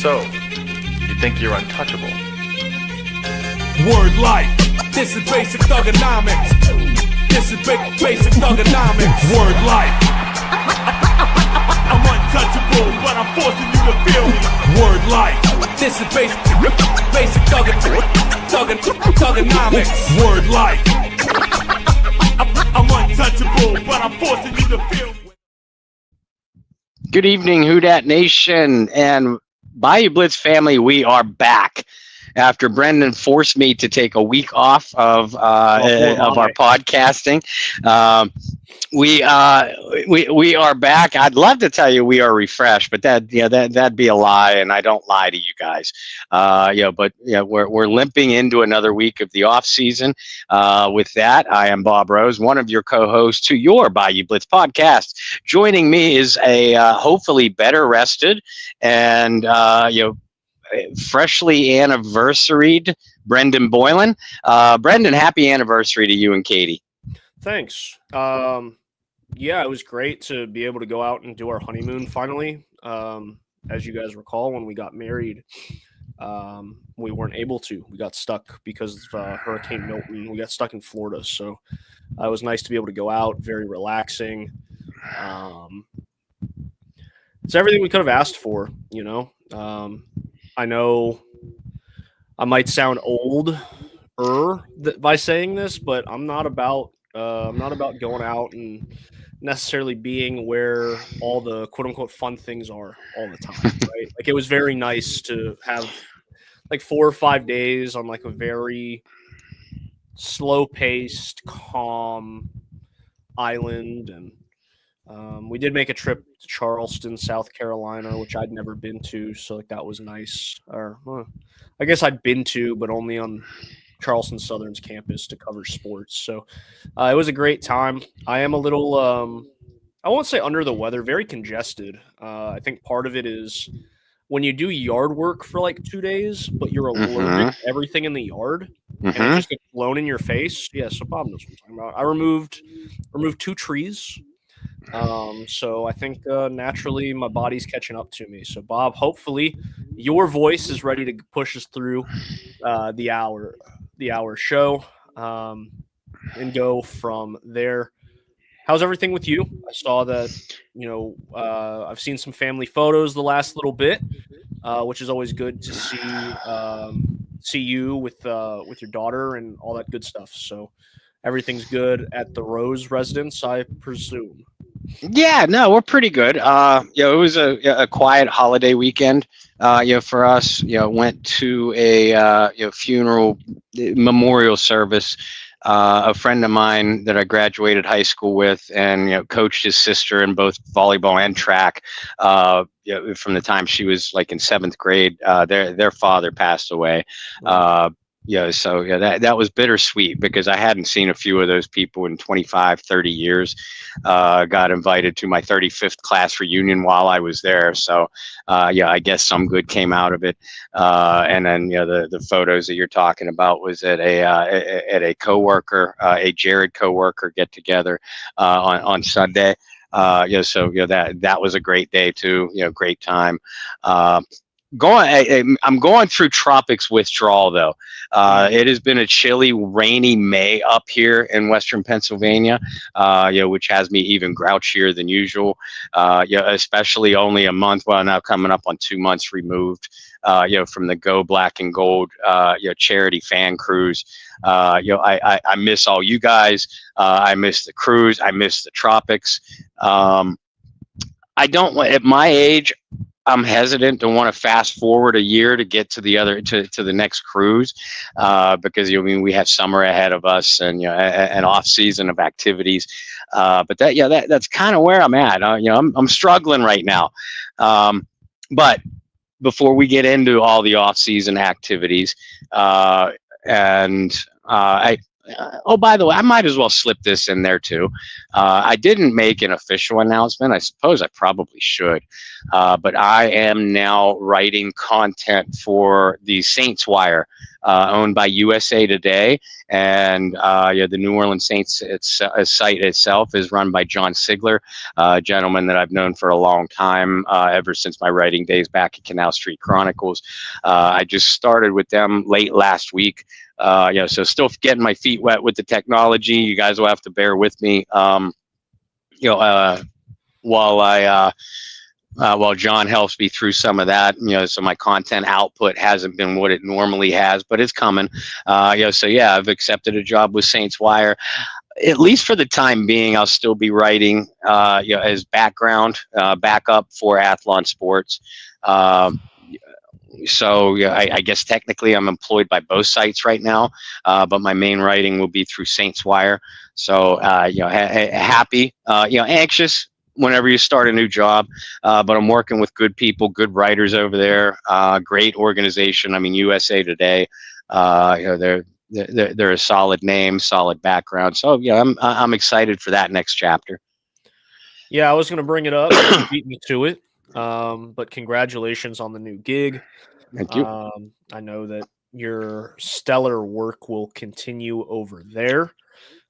So, you think you're untouchable? Word life. This is basic thugonomics. This is basic thugonomics. Word life. I'm untouchable, but I'm forcing you to feel me. Word life. This is basic thugonomics. Word life. I'm untouchable, but I'm forcing you to feel me. Good evening, Who Dat Nation and Bayou Blitz family. We are back after Brendan forced me to take a week off of our podcasting. We are back. I'd love to tell you we are refreshed, but that'd be a lie, and I don't lie to you guys. We're limping into another week of the off season. With that, I am Bob Rose, one of your co-hosts to your Bayou Blitz podcast. Joining me is a hopefully better rested and freshly anniversaried Brendan Boylan. Brendan, happy anniversary to you and Katie. Thanks. Yeah, it was great to be able to go out and do our honeymoon finally. As you guys recall, when we got married, we weren't able to. We got stuck because of Hurricane Milton. We got stuck in Florida. So it was nice to be able to go out, very relaxing. It's everything we could have asked for, you know. I know I might sound older by saying this, but I'm not about going out and necessarily being where all the quote unquote fun things are all the time, right? Like, it was very nice to have like 4 or 5 days on like a very slow paced, calm island. And we did make a trip to Charleston, South Carolina, which I'd never been to. So like that was nice. I guess I'd been to, but only on Charleston Southern's campus to cover sports. So it was a great time. I am a little, I won't say under the weather, very congested. I think part of it is when you do yard work for like 2 days, but you're allergic to everything in the yard and it just gets blown in your face. Yeah, so Bob knows what I'm talking about. I removed 2 trees. So I think naturally my body's catching up to me. So Bob, hopefully your voice is ready to push us through the hour show and go from there. How's everything with you? I saw that, I've seen some family photos the last little bit, which is always good to see you with your daughter and all that good stuff. So everything's good at the Rose residence, I presume. Yeah, no, we're pretty good. It was a quiet holiday weekend. For us, went to a funeral memorial service. A friend of mine that I graduated high school with, and coached his sister in both volleyball and track. From the time she was like in 7th grade, their father passed away. That was bittersweet because I hadn't seen a few of those people in 25, 30 years. Got invited to my 35th class reunion while I was there. So, I guess some good came out of it. And then, the photos that you're talking about was at a coworker, a Jared coworker get together, on Sunday. That was a great day too. Great time. I'm going through tropics withdrawal though. It has been a chilly, rainy May up here in Western Pennsylvania, which has me even grouchier than usual. Especially only a month, well, now coming up on 2 months removed, from the Go Black and Gold, charity fan cruise. I miss all you guys. I miss the cruise. I miss the tropics. I don't, at my age, I'm hesitant to want to fast forward a year to get to the next cruise, because we have summer ahead of us and an off season of activities. But that's kind of where I'm at. I'm struggling right now. But before we get into all the off season activities, I Oh, by the way, I might as well slip this in there too. I didn't make an official announcement. I suppose I probably should, but I am now writing content for the Saints Wire, owned by USA Today, and the New Orleans Saints site itself is run by John Sigler, a gentleman that I've known for a long time, ever since my writing days back at Canal Street Chronicles. I just started with them late last week. So still getting my feet wet with the technology. You guys will have to bear with me. While John helps me through some of that, so my content output hasn't been what it normally has, but it's coming. I've accepted a job with Saints Wire. At least for the time being, I'll still be writing, as background, backup for Athlon Sports. I guess technically I'm employed by both sites right now, but my main writing will be through Saints Wire. So, happy, anxious whenever you start a new job, but I'm working with good people, good writers over there, great organization. I mean, USA Today, they're a solid name, solid background. So, I'm excited for that next chapter. Yeah, I was going to bring it up, beat me to it. But congratulations on the new gig. Thank you. I know that your stellar work will continue over there.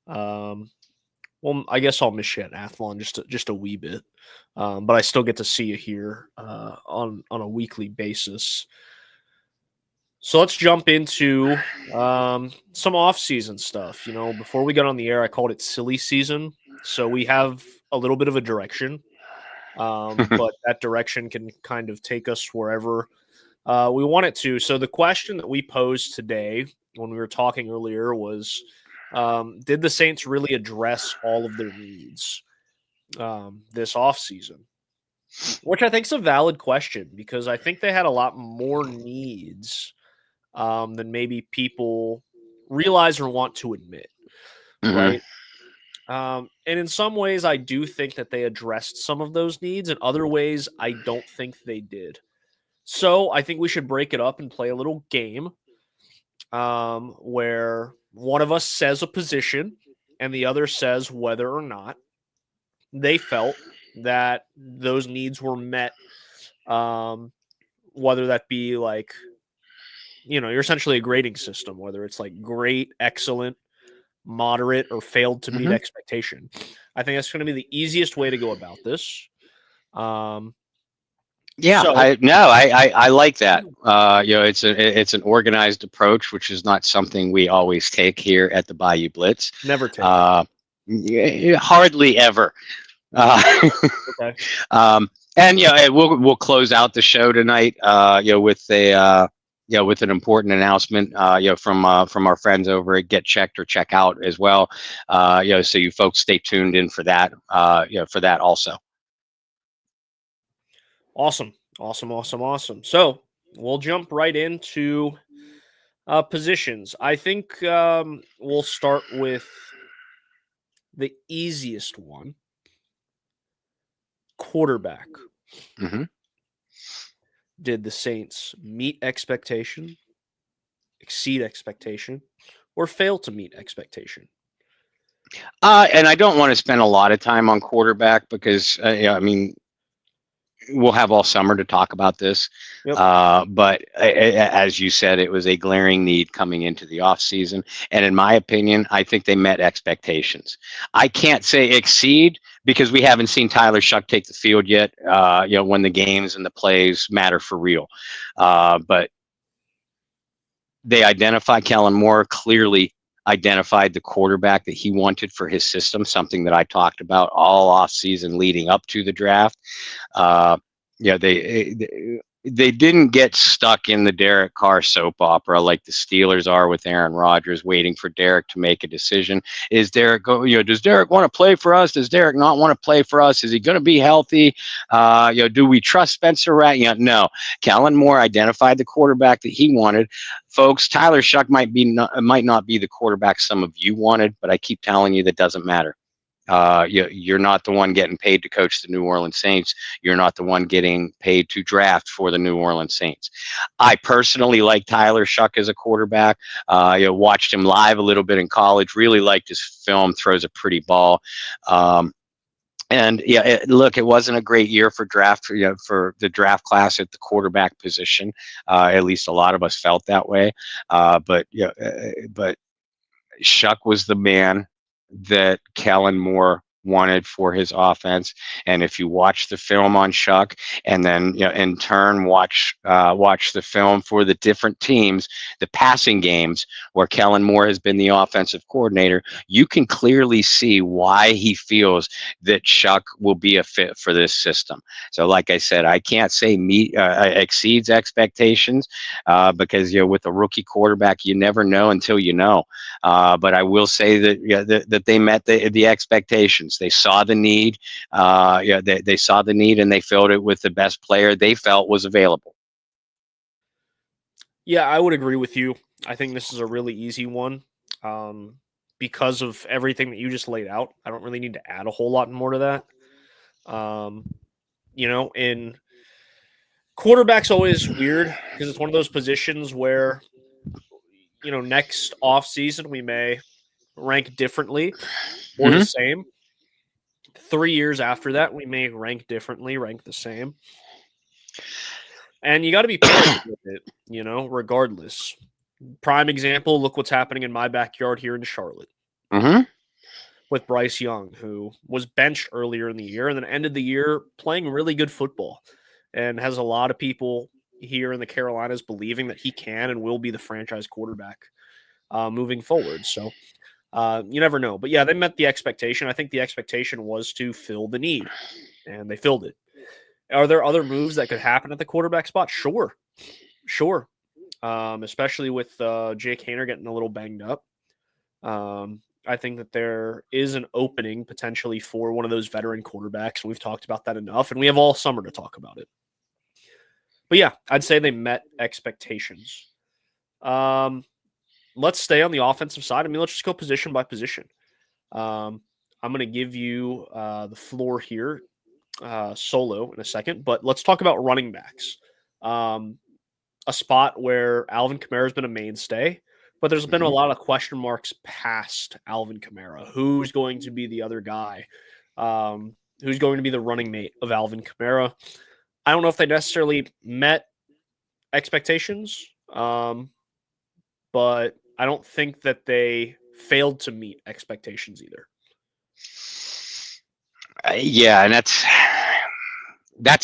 Well, I guess I'll miss you at Athlon just a wee bit, but I still get to see you here on a weekly basis. So let's jump into some off-season stuff. Before we got on the air, I called it silly season. So we have a little bit of a direction, but that direction can kind of take us wherever we want it to. So the question that we posed today when we were talking earlier was, did the Saints really address all of their needs this offseason? Which I think is a valid question, because I think they had a lot more needs than maybe people realize or want to admit, right? And in some ways, I do think that they addressed some of those needs. In other ways, I don't think they did. So I think we should break it up and play a little game where one of us says a position and the other says whether or not they felt that those needs were met, whether that be like, you're essentially a grading system, whether it's like great, excellent, moderate, or failed to meet expectation. I think that's going to be the easiest way to go about this. I like that. It's an organized approach, which is not something we always take here at the Bayou Blitz. Never take. Hardly ever. Okay. We'll close out the show tonight. With an important announcement, from our friends over at Get Checked or Check Out as well. So you folks stay tuned in for that. For that also. Awesome. So we'll jump right into positions. I think we'll start with the easiest one, quarterback. Did the Saints meet expectation, exceed expectation, or fail to meet expectation? And I don't want to spend a lot of time on quarterback because, we'll have all summer to talk about this. Yep. But as you said, it was a glaring need coming into the offseason. And in my opinion, I think they met expectations. I can't say exceed because we haven't seen Tyler Shuck take the field yet, when the games and the plays matter for real. But they Kellen Moore clearly identified the quarterback that he wanted for his system, something that I talked about all offseason leading up to the draft. They didn't get stuck in the Derek Carr soap opera like the Steelers are with Aaron Rodgers, waiting for Derek to make a decision. Does Derek want to play for us? Does Derek not want to play for us? Is he going to be healthy? Do we trust Spencer Rattler? No. Kellen Moore identified the quarterback that he wanted. Folks, Tyler Shuck might not be the quarterback some of you wanted, but I keep telling you that doesn't matter. You're not the one getting paid to coach the New Orleans Saints. You're not the one getting paid to draft for the New Orleans Saints. I personally like Tyler Shuck as a quarterback. Watched him live a little bit in college. Really liked his film. Throws a pretty ball. And yeah, look, it wasn't a great year for draft, for the draft class at the quarterback position. At least a lot of us felt that way. But Shuck was the man that Kellen Moore wanted for his offense. And if you watch the film on Shuck, and then in turn watch the film for the different teams, the passing games where Kellen Moore has been the offensive coordinator, you can clearly see why he feels that Shuck will be a fit for this system. So, like I said, I can't say exceeds expectations because with a rookie quarterback, you never know until you know. But I will say that they met the expectations. They saw the need. They saw the need, and they filled it with the best player they felt was available. Yeah, I would agree with you. I think this is a really easy one because of everything that you just laid out. I don't really need to add a whole lot more to that. In quarterback's always weird because it's one of those positions where, next off season we may rank differently or the same. 3 years after that, we may rank differently, rank the same. And you got to be patient with it, regardless. Prime example, look what's happening in my backyard here in Charlotte with Bryce Young, who was benched earlier in the year and then ended the year playing really good football and has a lot of people here in the Carolinas believing that he can and will be the franchise quarterback moving forward. So you never know. But yeah, they met the expectation. I think the expectation was to fill the need, and they filled it. Are there other moves that could happen at the quarterback spot? Sure. Especially with Jake Haener getting a little banged up. I think that there is an opening potentially for one of those veteran quarterbacks. We've talked about that enough, and we have all summer to talk about it. But yeah, I'd say they met expectations. Let's stay on the offensive side. I mean, let's just go position by position. I'm going to give you the floor here solo in a second, but let's talk about running backs. A spot where Alvin Kamara has been a mainstay, but there's been a lot of question marks past Alvin Kamara. Who's going to be the other guy? Who's going to be the running mate of Alvin Kamara? I don't know if they necessarily met expectations, but I don't think that they failed to meet expectations either. Yeah, and that's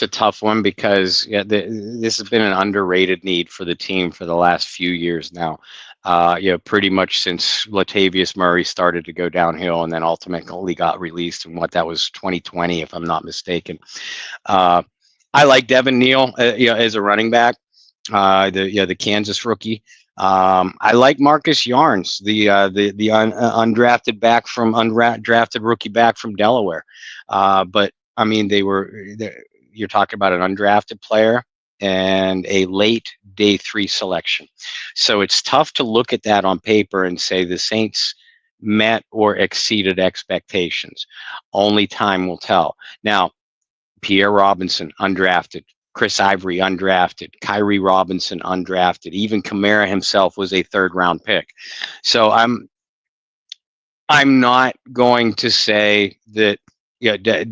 a tough one because this has been an underrated need for the team for the last few years now. Pretty much since Latavius Murray started to go downhill and then ultimately got released in that was 2020, if I'm not mistaken. I like Devin Neal, as a running back, the Kansas rookie. I like Marcus Yarns, the undrafted rookie back from Delaware. But I mean, you're talking about an undrafted player and a late day 3 selection. So it's tough to look at that on paper and say the Saints met or exceeded expectations. Only time will tell. Now, Pierre Robinson, undrafted. Chris Ivory, undrafted. Kyrie Robinson, undrafted. Even Kamara himself was a 3rd-round pick. So I'm not going to say that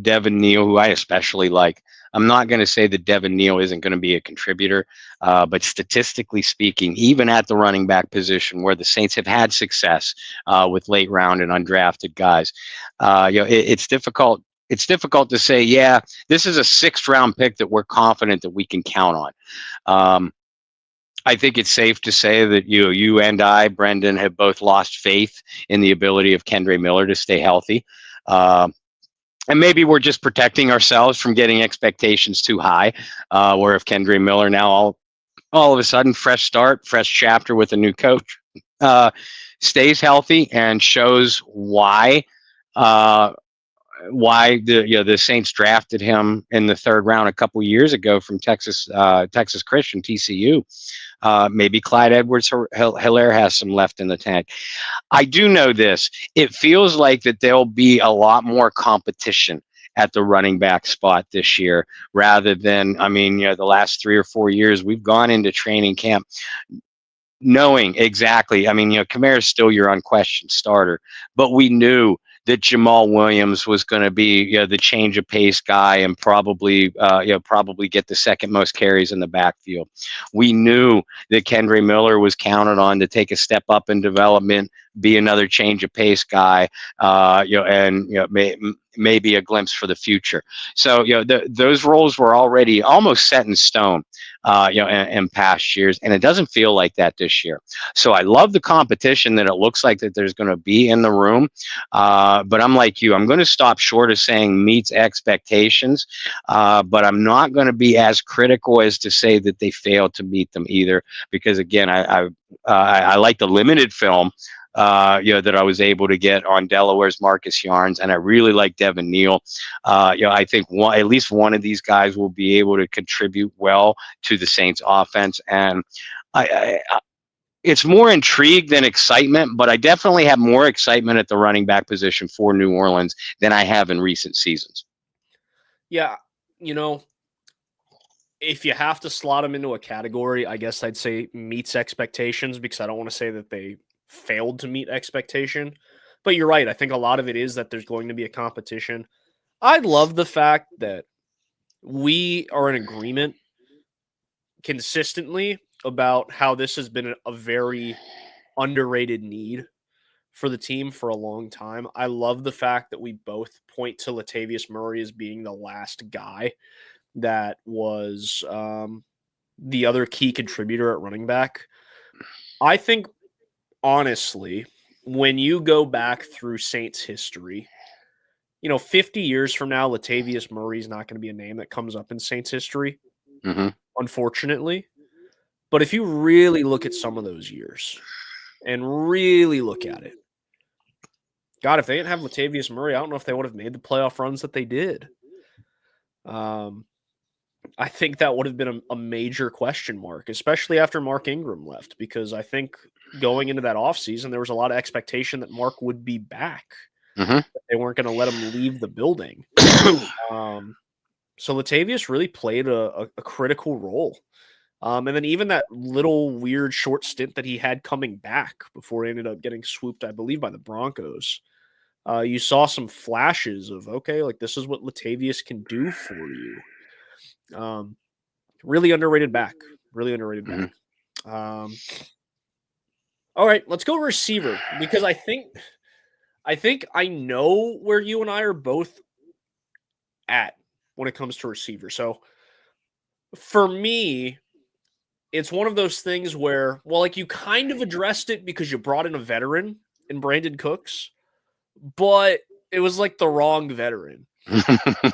Devin Neal, who I especially like, I'm not going to say that Devin Neal isn't going to be a contributor, but statistically speaking, even at the running back position where the Saints have had success with late round and undrafted guys, it's difficult. It's difficult to say, yeah, this is a 6th-round pick that we're confident that we can count on. I think it's safe to say that you and I, Brendan, have both lost faith in the ability of Kendre Miller to stay healthy. And maybe we're just protecting ourselves from getting expectations too high, where if Kendre Miller now all of a sudden, fresh start, fresh chapter with a new coach, stays healthy and shows why why the Saints drafted him in the third round a couple years ago from Texas Christian, TCU. Maybe Clyde Edwards-Helaire has some left in the tank. I do know this. It feels like that there'll be a lot more competition at the running back spot this year rather than, the last 3 or 4 years we've gone into training camp knowing exactly. Kamara is still your unquestioned starter, but we knew that Jamal Williams was going to be the change of pace guy and probably get the second most carries in the backfield. We knew that Kendre Miller was counted on to take a step up in development, be another change of pace guy, maybe a glimpse for the future. So those roles were already almost set in stone, in past years, and it doesn't feel like that this year. So I love the competition that it looks like that there's going to be in the room. But I'm like you. I'm going to stop short of saying meets expectations, but I'm not going to be as critical as to say that they failed to meet them either. Because again, I like the limited film that I was able to get on Delaware's Marcus Yarns, and I really like Devin Neal. I think at least one of these guys will be able to contribute well to the Saints offense, and it's more intrigue than excitement, but I definitely have more excitement at the running back position for New Orleans than I have in recent seasons. Yeah, if you have to slot them into a category, I guess I'd say meets expectations, because I don't want to say that they failed to meet expectation. But you're right. I think a lot of it is that there's going to be a competition. I love the fact that we are in agreement consistently about how this has been a very underrated need for the team for a long time. I love the fact that we both point to Latavius Murray as being the last guy that was the other key contributor at running back. I think, honestly, when you go back through Saints history, 50 years from now, Latavius Murray is not going to be a name that comes up in Saints history, unfortunately. But if you really look at some of those years and really look at it, God, if they didn't have Latavius Murray, I don't know if they would have made the playoff runs that they did. I think that would have been a major question mark, especially after Mark Ingram left, because I think going into that offseason, there was a lot of expectation that Mark would be back. They weren't going to let him leave the building. So Latavius really played a critical role. And then even that little weird short stint that he had coming back before he ended up getting swooped, I believe, by the Broncos, you saw some flashes of, okay, like this is what Latavius can do for you. Really underrated back. Really underrated back. All right, let's go receiver, because I think I know where you and I are both at when it comes to receiver. So for me, it's one of those things where, well, like you kind of addressed it because you brought in a veteran in Brandon Cooks, but it was like the wrong veteran,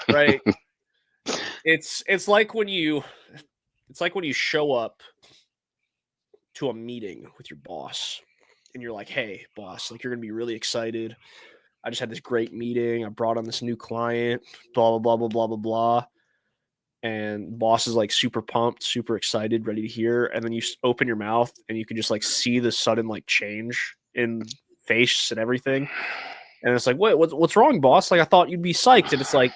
right? It's like when you show up to a meeting with your boss and you're like, hey, boss, like you're going to be really excited. I just had this great meeting. I brought on this new client, blah, blah, blah, blah, blah, blah, blah. And boss is like super pumped, super excited, ready to hear. And then you open your mouth and you can just like see the sudden like change in face and everything. And it's like, what's wrong, boss? Like, I thought you'd be psyched. And it's like,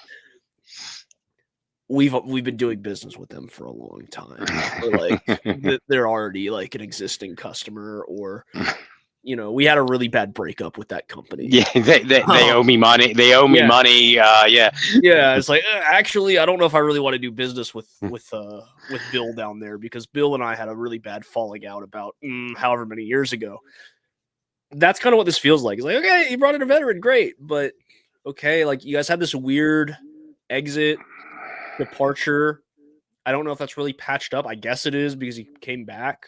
we've been doing business with them for a long time. Or like they're already like an existing customer, or we had a really bad breakup with that company. Yeah, they owe me money. They owe me money. Yeah. It's like, actually, I don't know if I really want to do business with Bill down there, because Bill and I had a really bad falling out about however many years ago. That's kind of what this feels like. It's like, okay, you brought in a veteran, great, but okay, like you guys had this weird exit departure. I don't know if that's really patched up. I guess it is, because he came back.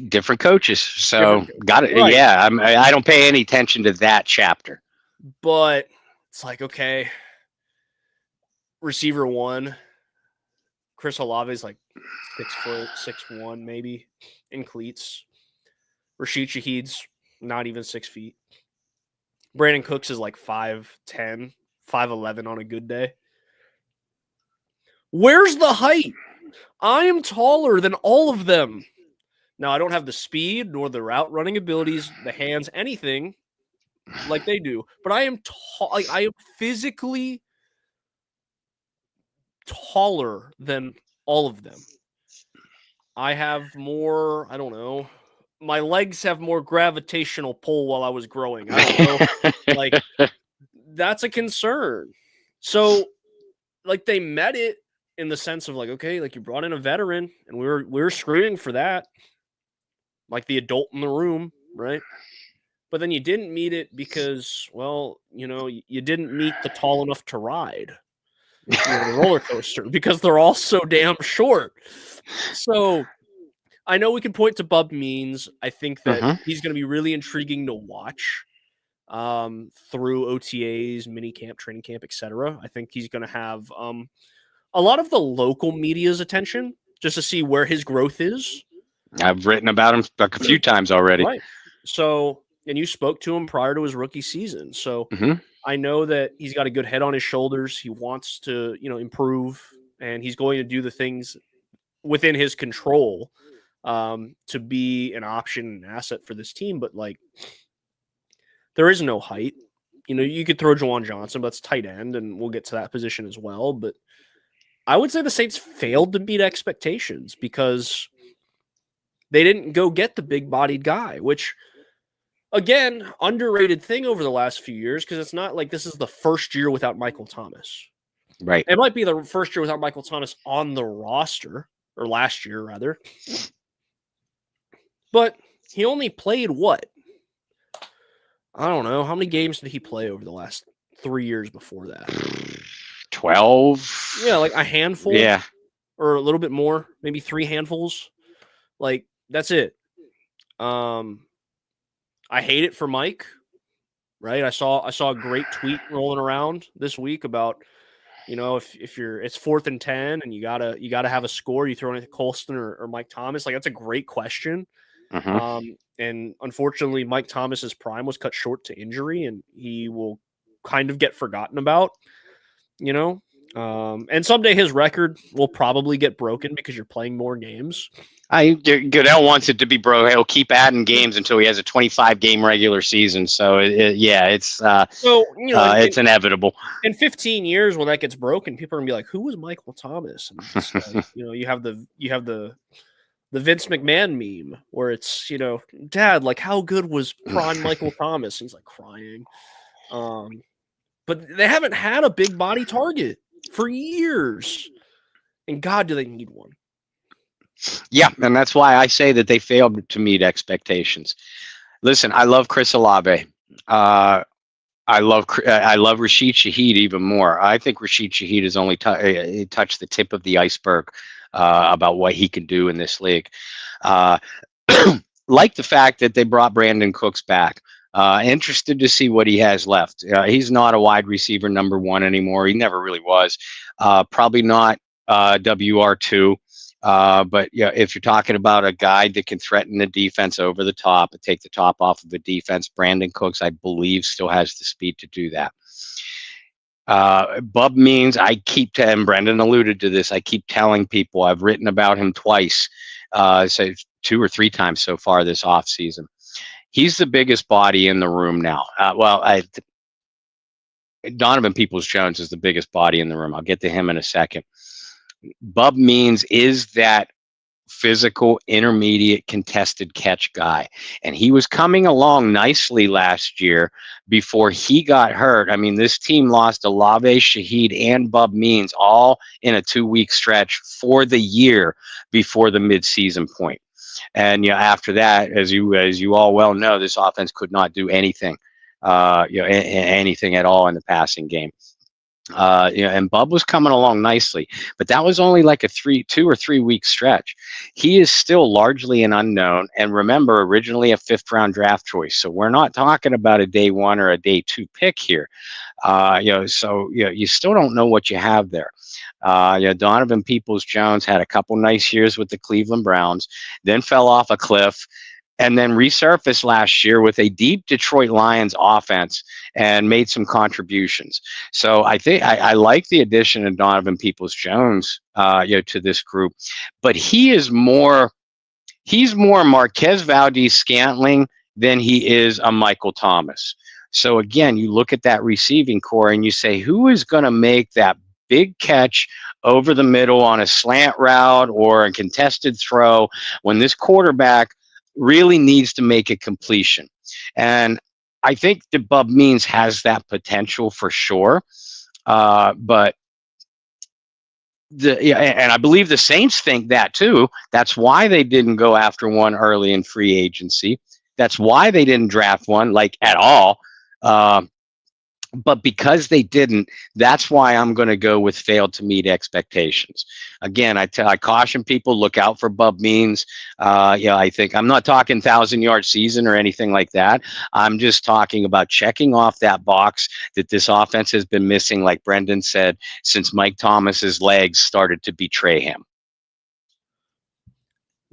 Different coaches, so got it. Right. Yeah, I don't pay any attention to that chapter. But it's like, okay, receiver one, Chris Olave is like 6 foot, 6'1", maybe, in cleats. Rashid Shaheed's not even 6 feet. Brandon Cooks is like 5'10", 5'11" on a good day. Where's the height? I am taller than all of them. Now, I don't have the speed nor the route running abilities, the hands, anything like they do. But I am I am physically taller than all of them. I have more, I don't know. My legs have more gravitational pull while I was growing. I don't know. Like, that's a concern. So, like, they met it in the sense of like, okay, like you brought in a veteran and we were screaming for that. Like the adult in the room, right? But then you didn't meet it because, well, you didn't meet the tall enough to ride the roller coaster because they're all so damn short. So I know we can point to Bub Means. I think that he's going to be really intriguing to watch through OTAs, mini camp, training camp, etc. I think he's going to have a lot of the local media's attention just to see where his growth is. I've written about him a few times already. Right. So, and you spoke to him prior to his rookie season. So I know that he's got a good head on his shoulders. He wants to, improve, and he's going to do the things within his control to be an option, an asset for this team. But like, there is no height. You could throw Juwan Johnson, but that's tight end, and we'll get to that position as well. But I would say the Saints failed to meet expectations because they didn't go get the big-bodied guy, which, again, underrated thing over the last few years because it's not like this is the first year without Michael Thomas. Right. It might be the first year without Michael Thomas on the roster, or last year, rather. But he only played what? I don't know. How many games did he play over the last 3 years before that? 12. Yeah, like a handful. Yeah. Or a little bit more, maybe 3 handfuls. Like, that's it. I hate it for Mike, right? I saw a great tweet rolling around this week about, if it's 4th and 10 and you gotta have a score, you throw it to Colston or Mike Thomas. Like, that's a great question. And unfortunately, Mike Thomas's prime was cut short to injury, and he will kind of get forgotten about, and someday his record will probably get broken because you're playing more games. Goodell wants it to be broke. He'll keep adding games until he has a 25-game regular season. So it's it's inevitable. In 15 years, when that gets broken, people are gonna be like, "Who was Michael Thomas?" And it's like, you have the Vince McMahon meme where it's, Dad, like, how good was prime Michael Thomas? And he's like crying. But they haven't had a big body target for years. And God, do they need one. Yeah, and that's why I say that they failed to meet expectations. Listen, I love Chris Olave. I love Rashid Shaheed even more. I think Rashid Shaheed has only touched the tip of the iceberg about what he can do in this league. Like the fact that they brought Brandon Cooks back. Interested to see what he has left. He's not a wide receiver number 1 anymore. He never really was. Probably not WR2. But yeah, if you're talking about a guy that can threaten the defense over the top and take the top off of the defense, Brandon Cooks, I believe, still has the speed to do that. Bub Means, and Brendan alluded to this, I keep telling people, I've written about him twice, so 2 or 3 times so far this offseason. He's the biggest body in the room now. Donovan Peoples-Jones is the biggest body in the room. I'll get to him in a second. Bub Means is that physical, intermediate, contested catch guy. And he was coming along nicely last year before he got hurt. I mean, this team lost Olave, Shaheed, and Bub Means all in a 2-week stretch for the year before the midseason point. And after that, as you all well know, this offense could not do anything, anything at all in the passing game. And Bub was coming along nicely, but that was only like a 2 or 3 week stretch. He is still largely an unknown, and remember, originally a 5th round draft choice. So we're not talking about a day 1 or a day 2 pick here. So you still don't know what you have there. Donovan Peoples-Jones had a couple nice years with the Cleveland Browns, then fell off a cliff. and then resurfaced last year with a deep Detroit Lions offense and made some contributions. So I think I like the addition of Donovan Peoples-Jones, to this group, but he's more Marquez Valdez-Scantling than he is a Michael Thomas. So again, you look at that receiving core and you say, who is going to make that big catch over the middle on a slant route or a contested throw when this quarterback really needs to make a completion? And I think that Bub Means has that potential for sure. But and I believe the Saints think that too. That's why they didn't go after one early in free agency. That's why they didn't draft one like at all. But because they didn't, that's why I'm going to go with failed to meet expectations. Again, I caution people, look out for Bub Means. I think I'm not talking 1,000-yard season or anything like that. I'm just talking about checking off that box that this offense has been missing, like Brendan said, since Mike Thomas's legs started to betray him.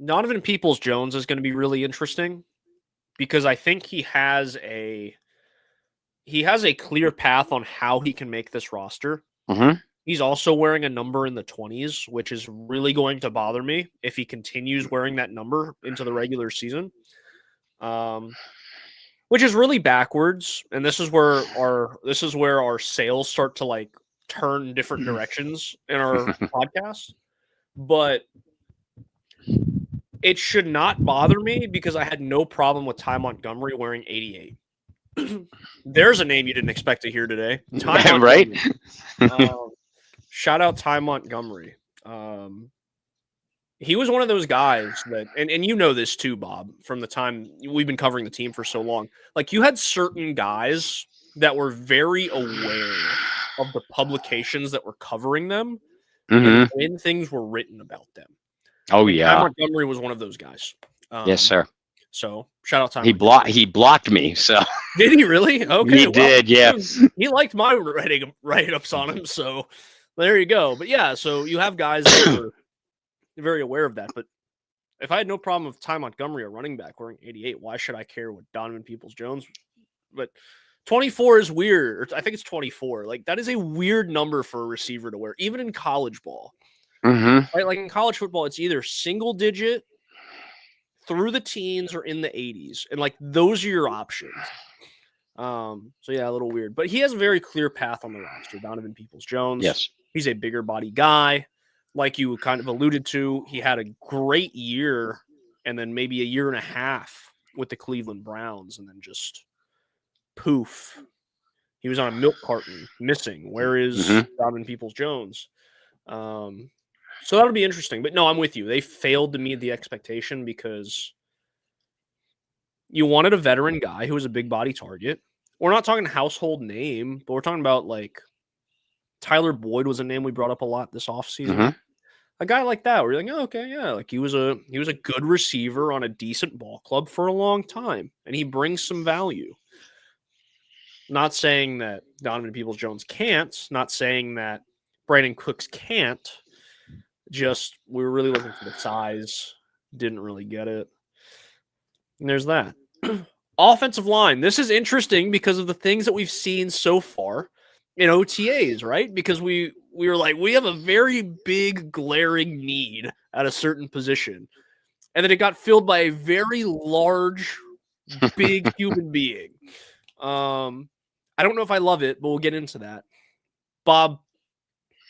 Donovan Peoples-Jones is going to be really interesting because I think he has a clear path on how he can make this roster. Mm-hmm. He's also wearing a number in the 20s, which is really going to bother me if he continues wearing that number into the regular season. Which is really backwards, and this is where our sales start to like turn different directions in our podcast. But it should not bother me because I had no problem with Ty Montgomery wearing 88. There's a name you didn't expect to hear today. Ty Right? Shout out Ty Montgomery. He was one of those guys that, and you know this too, Bob, from the time we've been covering the team for so long. Like, you had certain guys that were very aware of the publications that were covering them and when things were written about them. Oh, and yeah. Ty Montgomery was one of those guys. Yes, sir. So shout out Ty. He blocked me. So did he really? Okay, he did. Yeah, he liked my write-ups on him. So there you go. But yeah, so you have guys that were very aware of that. But if I had no problem with Ty Montgomery, a running back, wearing 88, why should I care what Donovan Peoples-Jones? But 24 is weird. I think it's 24. Like, that is a weird number for a receiver to wear, even in college ball. Right? Like in college football, it's either single digit through the teens or in the 80s. And like, those are your options. So yeah, a little weird. But he has a very clear path on the roster, Donovan Peoples-Jones. Yes. He's a bigger body guy. Like you kind of alluded to, he had a great year and then maybe a year and a half with the Cleveland Browns and then just poof. He was on a milk carton missing. Where is Donovan Peoples-Jones? So that'll be interesting. But no, I'm with you. They failed to meet the expectation because you wanted a veteran guy who was a big body target. We're not talking household name, but we're talking about like Tyler Boyd was a name we brought up a lot this offseason. A guy like that, where you're like, oh, okay, yeah, like he was a good receiver on a decent ball club for a long time, and he brings some value. Not saying that Donovan Peoples-Jones can't, not saying that Brandon Cooks can't. Just we were really looking for the size, didn't really get it. And there's that. Offensive line. This is interesting because of the things that we've seen so far in OTAs, right? Because we were like, we have a very big glaring need at a certain position. And then it got filled by a very large, big human being. I don't know if I love it, but we'll get into that. Bob,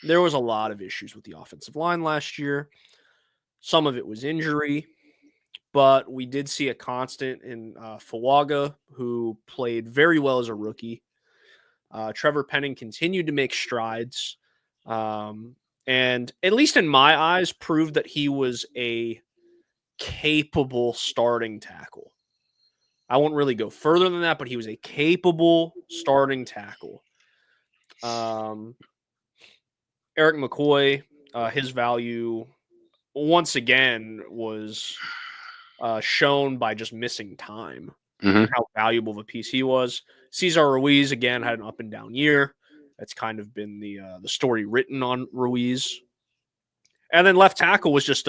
there was a lot of issues with the offensive line last year. Some of it was injury, but we did see a constant in Fuaga, who played very well as a rookie. Trevor Penning continued to make strides, and at least in my eyes, proved that he was a capable starting tackle. I won't really go further than that, but he was a capable starting tackle. Eric McCoy, his value once again was shown by just missing time. How valuable of a piece he was. Cesar Ruiz again had an up and down year. That's kind of been the story written on Ruiz. And then left tackle was just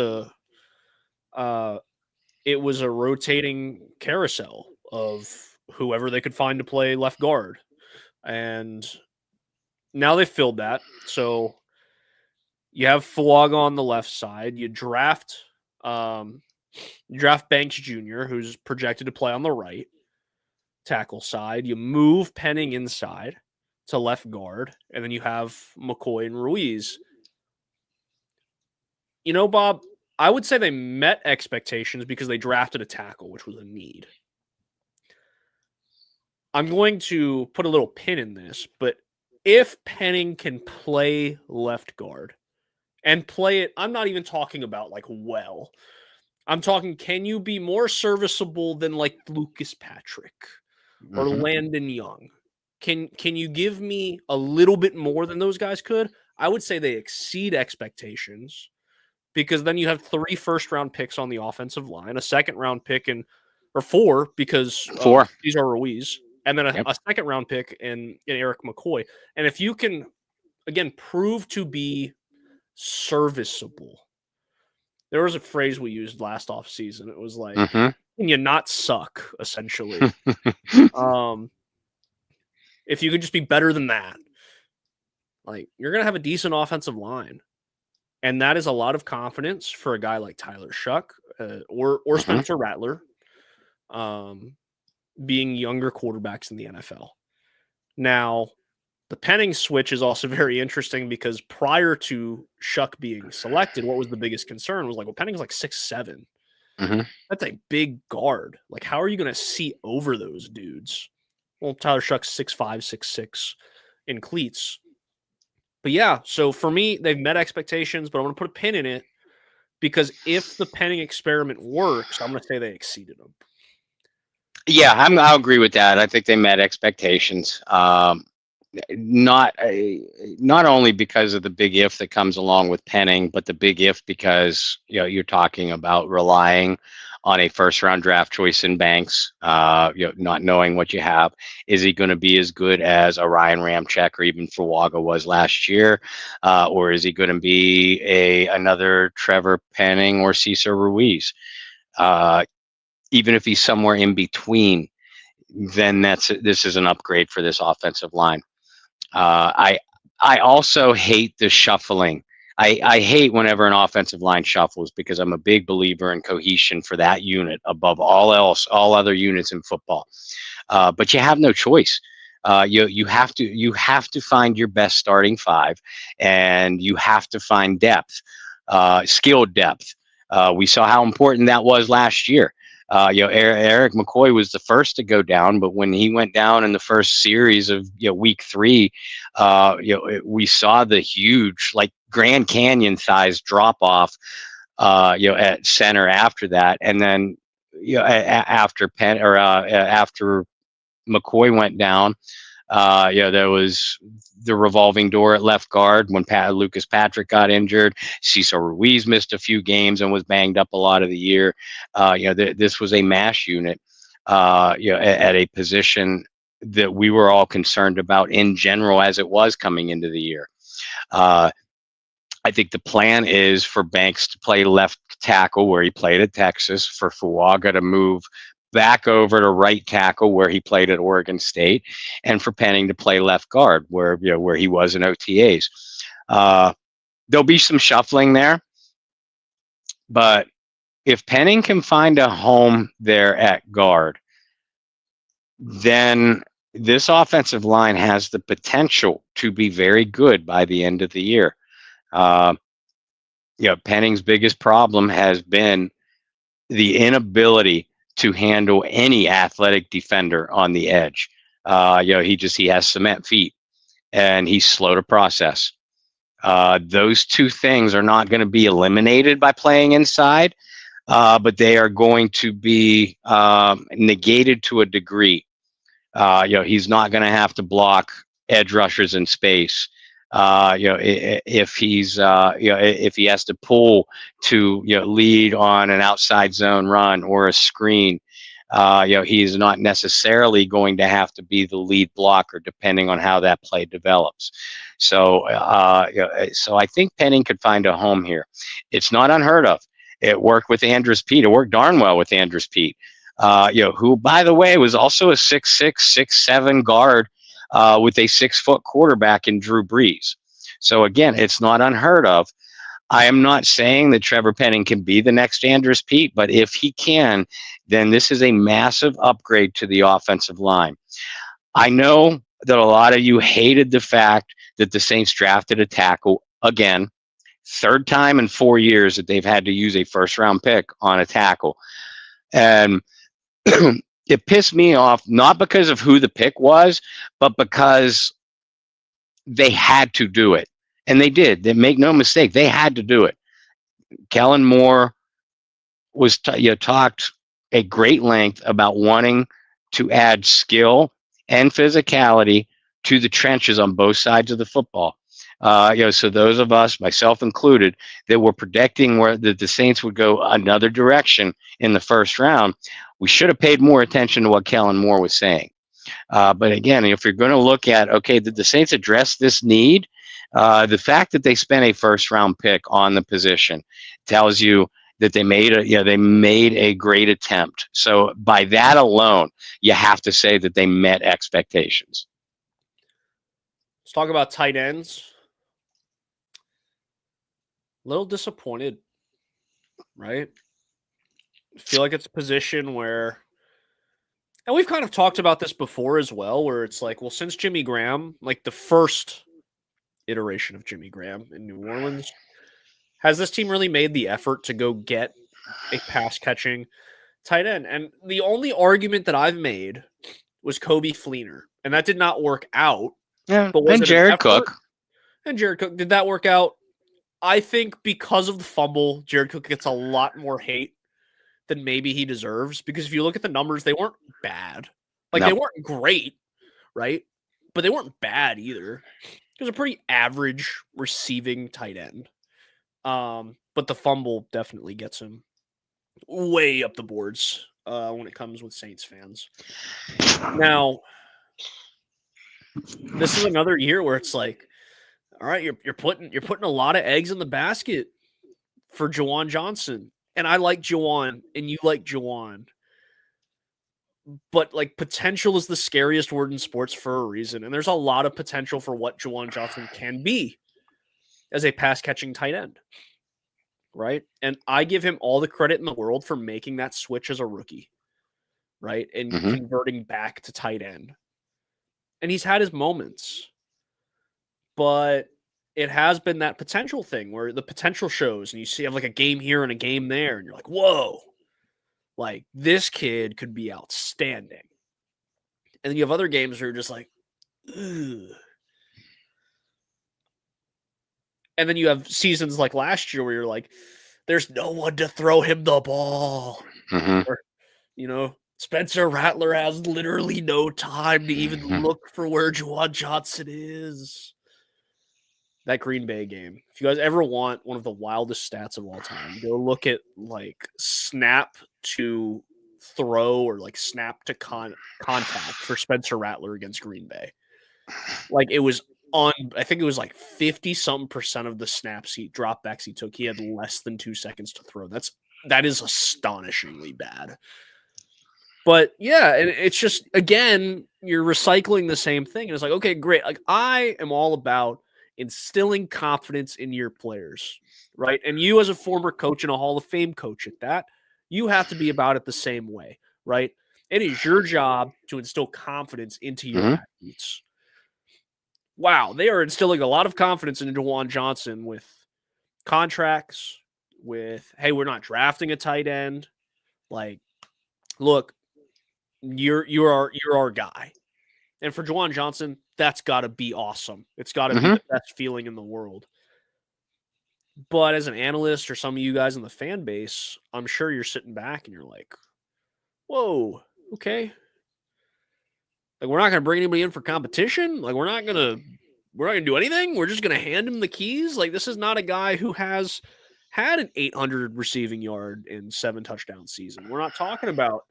it was a rotating carousel of whoever they could find to play left guard. And now they filled that. So you have Fuaga on the left side. You draft Banks Jr., who's projected to play on the right tackle side. You move Penning inside to left guard, and then you have McCoy and Ruiz. You know, Bob, I would say they met expectations because they drafted a tackle, which was a need. I'm going to put a little pin in this, but if Penning can play left guard and play it, I'm not even talking about like well. I'm talking, can you be more serviceable than like Lucas Patrick or Landon Young? Can you give me a little bit more than those guys could? I would say they exceed expectations because then you have 3 first-round picks on the offensive line, a second-round pick or 4 because these are Ruiz, and then a second-round pick in Eric McCoy. And if you can, again, prove to be serviceable. There was a phrase we used last offseason. It was like, can you not suck, essentially? If you could just be better than that, like you're going to have a decent offensive line. And that is a lot of confidence for a guy like Tyler Shuck or Spencer Rattler, being younger quarterbacks in the NFL. Now, the Penning switch is also very interesting because prior to Shuck being selected, what was the biggest concern was like, well, Penning's like 6'7". That's a big guard. Like, how are you going to see over those dudes? Well, Tyler Shuck's 6'5", 6'6" in cleats. But yeah, so for me, they've met expectations, but I'm going to put a pin in it because if the Penning experiment works, I'm going to say they exceeded them. Yeah, I'll agree with that. I think they met expectations. Not only because of the big if that comes along with Penning, but the big if because you're talking about relying on a first-round draft choice in Banks, not knowing what you have. Is he going to be as good as a Ryan Ramczyk or even Fuaga was last year? Or is he going to be another Trevor Penning or Cesar Ruiz? Even if he's somewhere in between, then this is an upgrade for this offensive line. I also hate the shuffling. I hate whenever an offensive line shuffles because I'm a big believer in cohesion for that unit above all other units in football. But you have no choice. You have to find your best starting 5, and you have to find depth, skilled depth. We saw how important that was last year. Eric McCoy was the first to go down, but when he went down in the first series of week 3, we saw the huge, like Grand Canyon size drop off, at center after that, and then after McCoy went down, there was the revolving door at left guard when Lucas Patrick got injured. Cesar Ruiz missed a few games and was banged up a lot of the year. This was a mash unit, at a position that we were all concerned about in general as it was coming into the year. I think the plan is for Banks to play left tackle where he played at Texas, for Fuaga to move back over to right tackle where he played at Oregon State, and for Penning to play left guard where he was in OTAs. There'll be some shuffling there, but if Penning can find a home there at guard, then this offensive line has the potential to be very good by the end of the year. Penning's biggest problem has been the inability to handle any athletic defender on the edge. He has cement feet and he's slow to process. Those two things are not going to be eliminated by playing inside, but they are going to be negated to a degree. He's not going to have to block edge rushers in space. If he has to pull to lead on an outside zone run or a screen, he's not necessarily going to have to be the lead blocker depending on how that play develops. So I think Penning could find a home here. It's not unheard of. It worked with Andrus Peat. It worked darn well with Andrus Peat, who, by the way, was also a 6'6", 6'7" guard with a 6-foot quarterback in Drew Brees. So again, it's not unheard of. I am not saying that Trevor Penning can be the next Andrus Peat, but if he can, then this is a massive upgrade to the offensive line. I know that a lot of you hated the fact that the Saints drafted a tackle again, third time in 4 years that they've had to use a first-round pick on a tackle. And it pissed me off, not because of who the pick was, but because they had to do it. And they did. They make no mistake. They had to do it. Kellen Moore was talked a great length about wanting to add skill and physicality to the trenches on both sides of the football. So those of us, myself included, that were predicting that the Saints would go another direction in the first round, we should have paid more attention to what Kellen Moore was saying. But again, if you're going to look at, okay, did the Saints address this need? The fact that they spent a first-round pick on the position tells you that they made a great attempt. So by that alone, you have to say that they met expectations. Let's talk about tight ends. A little disappointed, right? I feel like it's a position where, and we've kind of talked about this before as well, where it's like, well, since Jimmy Graham, like the first iteration of Jimmy Graham in New Orleans, has this team really made the effort to go get a pass-catching tight end? And the only argument that I've made was Kobe Fleener, and that did not work out. Yeah, but was and Jared Cook. And Jared Cook, did that work out? I think because of the fumble, Jared Cook gets a lot more hate than maybe he deserves, because if you look at the numbers, they weren't bad. Like, they weren't great, right? But they weren't bad either. He was a pretty average receiving tight end. But the fumble definitely gets him way up the boards when it comes with Saints fans. Now, this is another year where it's like, all right, you're putting a lot of eggs in the basket for Juwan Johnson. And I like Juwan, and you like Juwan. But, like, potential is the scariest word in sports for a reason. And there's a lot of potential for what Juwan Johnson can be as a pass-catching tight end, right? And I give him all the credit in the world for making that switch as a rookie, right? And converting back to tight end. And he's had his moments. But it has been that potential thing where the potential shows, and you see have like a game here and a game there, and you're like, whoa, like this kid could be outstanding. And then you have other games where you're just like, ugh. And then you have seasons like last year where you're like, there's no one to throw him the ball. Or, Spencer Rattler has literally no time to even look for where Juwan Johnson is. That Green Bay game. If you guys ever want one of the wildest stats of all time, go look at like snap to throw or like snap to contact for Spencer Rattler against Green Bay. Like it was I think it was like 50-something% of the snaps dropbacks he took, he had less than 2 seconds to throw. That is astonishingly bad. But yeah, and it's just, again, you're recycling the same thing. And it's like, okay, great. Like I am all about instilling confidence in your players, right? And you as a former coach and a Hall of Fame coach at that, you have to be about it the same way, right? It is your job to instill confidence into your athletes. Wow, they are instilling a lot of confidence into Juwan Johnson with contracts, with, hey, we're not drafting a tight end. Like, look, you're our guy. And for Juwan Johnson, that's got to be awesome. It's got to be the best feeling in the world. But as an analyst or some of you guys in the fan base, I'm sure you're sitting back and you're like, whoa, okay. Like, we're not going to bring anybody in for competition. Like, we're not going to do anything. We're just going to hand him the keys. Like, this is not a guy who has had an 800 receiving yard in 7 touchdown season. We're not talking about,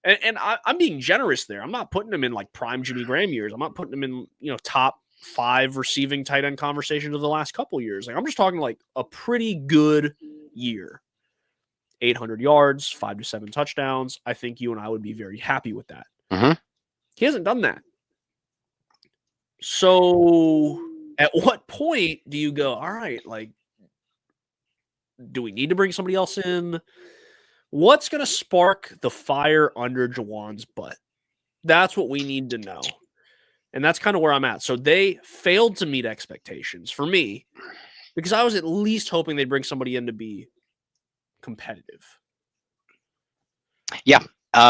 and I'm being generous there. I'm not putting him in like prime Jimmy Graham years. I'm not putting him in, top 5 receiving tight end conversations of the last couple years. Like, I'm just talking like a pretty good year. 800 yards, 5 to 7 touchdowns. I think you and I would be very happy with that. Mhm. He hasn't done that. So at what point do you go, all right, like, do we need to bring somebody else in? What's going to spark the fire under Juwan's butt? That's what we need to know. And that's kind of where I'm at. So they failed to meet expectations for me because I was at least hoping they'd bring somebody in to be competitive. Yeah.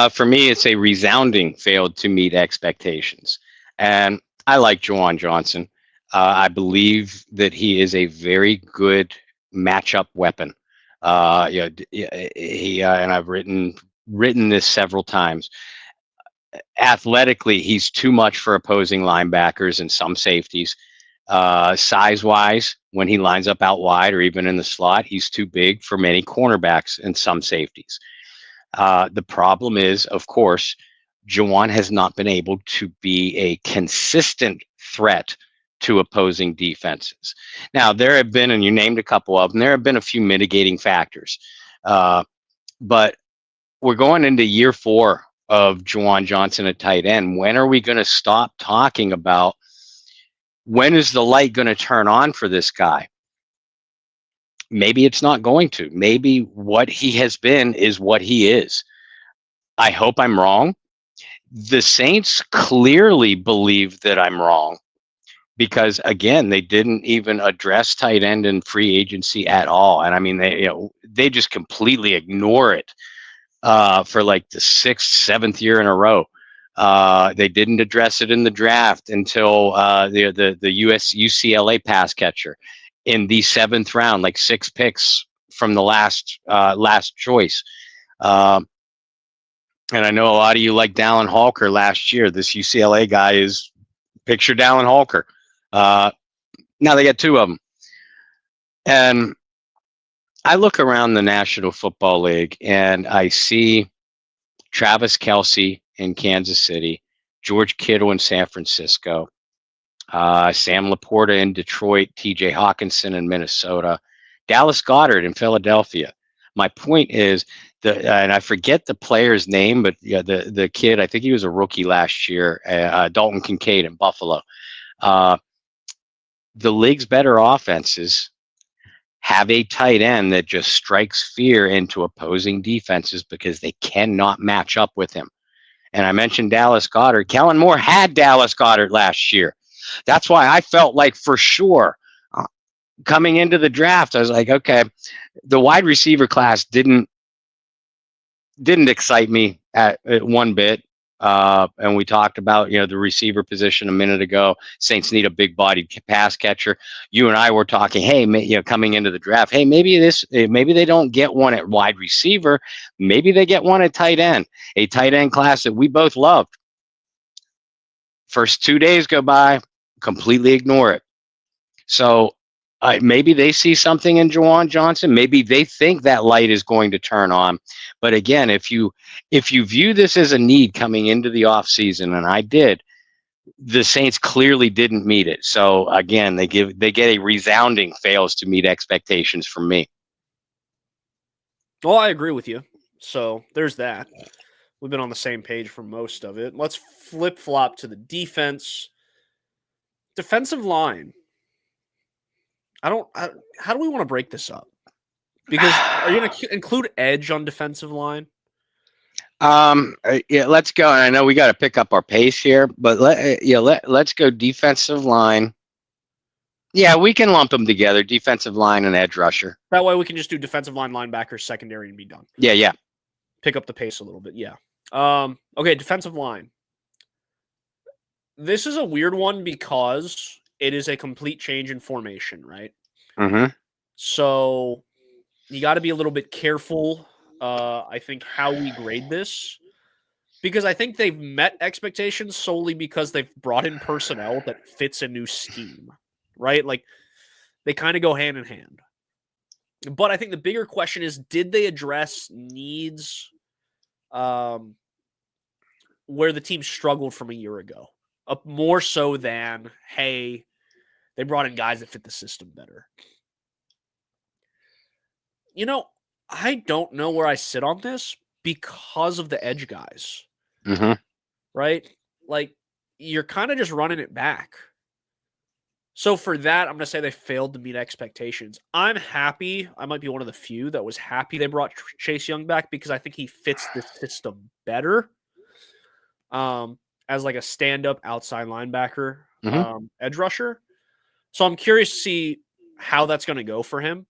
For me, it's a resounding failed to meet expectations. And I like Juwan Johnson. I believe that he is a very good matchup weapon. And I've written this several times. Athletically, he's too much for opposing linebackers and some safeties. Size-wise, when he lines up out wide or even in the slot, he's too big for many cornerbacks and some safeties. The problem is, of course, Juwan has not been able to be a consistent threat to opposing defenses. Now, there have been, and you named a couple of them, there have been a few mitigating factors. But we're going into year 4 of Juwan Johnson at tight end. When are we going to stop talking about when is the light going to turn on for this guy? Maybe it's not going to. Maybe what he has been is what he is. I hope I'm wrong. The Saints clearly believe that I'm wrong because, again, they didn't even address tight end in free agency at all. And I mean, they just completely ignore it for like the 6th, 7th year in a row. They didn't address it in the draft until the UCLA pass catcher in the 7th round, like 6 picks from the last choice. And I know a lot of you like Dallin Halker last year. This UCLA guy is picture Dallin Halker. Now they got 2 of them. And I look around the National Football League and I see Travis Kelce in Kansas City, George Kittle in San Francisco, Sam Laporta in Detroit, TJ Hawkinson in Minnesota, Dallas Goedert in Philadelphia. My point is, and I forget the player's name, but the kid, I think he was a rookie last year, Dalton Kincaid in Buffalo. The league's better offenses have a tight end that just strikes fear into opposing defenses because they cannot match up with him. And I mentioned Dallas Goedert. Kellen Moore had Dallas Goedert last year. That's why I felt like for sure coming into the draft, I was like, okay, the wide receiver class didn't excite me at one bit. And we talked about, the receiver position a minute ago. Saints need a big-bodied pass catcher. You and I were talking, hey, coming into the draft, hey, maybe they don't get one at wide receiver. Maybe they get one at tight end, a tight end class that we both loved. First 2 days go by, completely ignore it. So maybe they see something in Juwan Johnson. Maybe they think that light is going to turn on. But again, if you view this as a need coming into the offseason, and I did, the Saints clearly didn't meet it. So again, they get a resounding fails to meet expectations from me. Well, I agree with you. So there's that. We've been on the same page for most of it. Let's flip-flop to the defense. Defensive line. How do we want to break this up? Because are you going to include edge on defensive line? Yeah, let's go. And I know we got to pick up our pace here, but let's go defensive line. Yeah, we can lump them together, defensive line and edge rusher. That way we can just do defensive line, linebacker, secondary, and be done. Yeah. Pick up the pace a little bit, yeah. Okay, defensive line. This is a weird one because it is a complete change in formation, right? Mm-hmm. So you got to be a little bit careful, I think, how we grade this. Because I think they've met expectations solely because they've brought in personnel that fits a new scheme, right? Like, they kind of go hand in hand. But I think the bigger question is, did they address needs where the team struggled from a year ago? More so than, hey, they brought in guys that fit the system better. I don't know where I sit on this because of the edge guys, Mm-hmm. right? Like, you're kind of just running it back. So for that, I'm going to say they failed to meet expectations. I'm happy. I might be one of the few that was happy they brought Chase Young back because I think he fits this system better as like a stand-up outside linebacker, Mm-hmm. edge rusher. So I'm curious to see how that's going to go for him.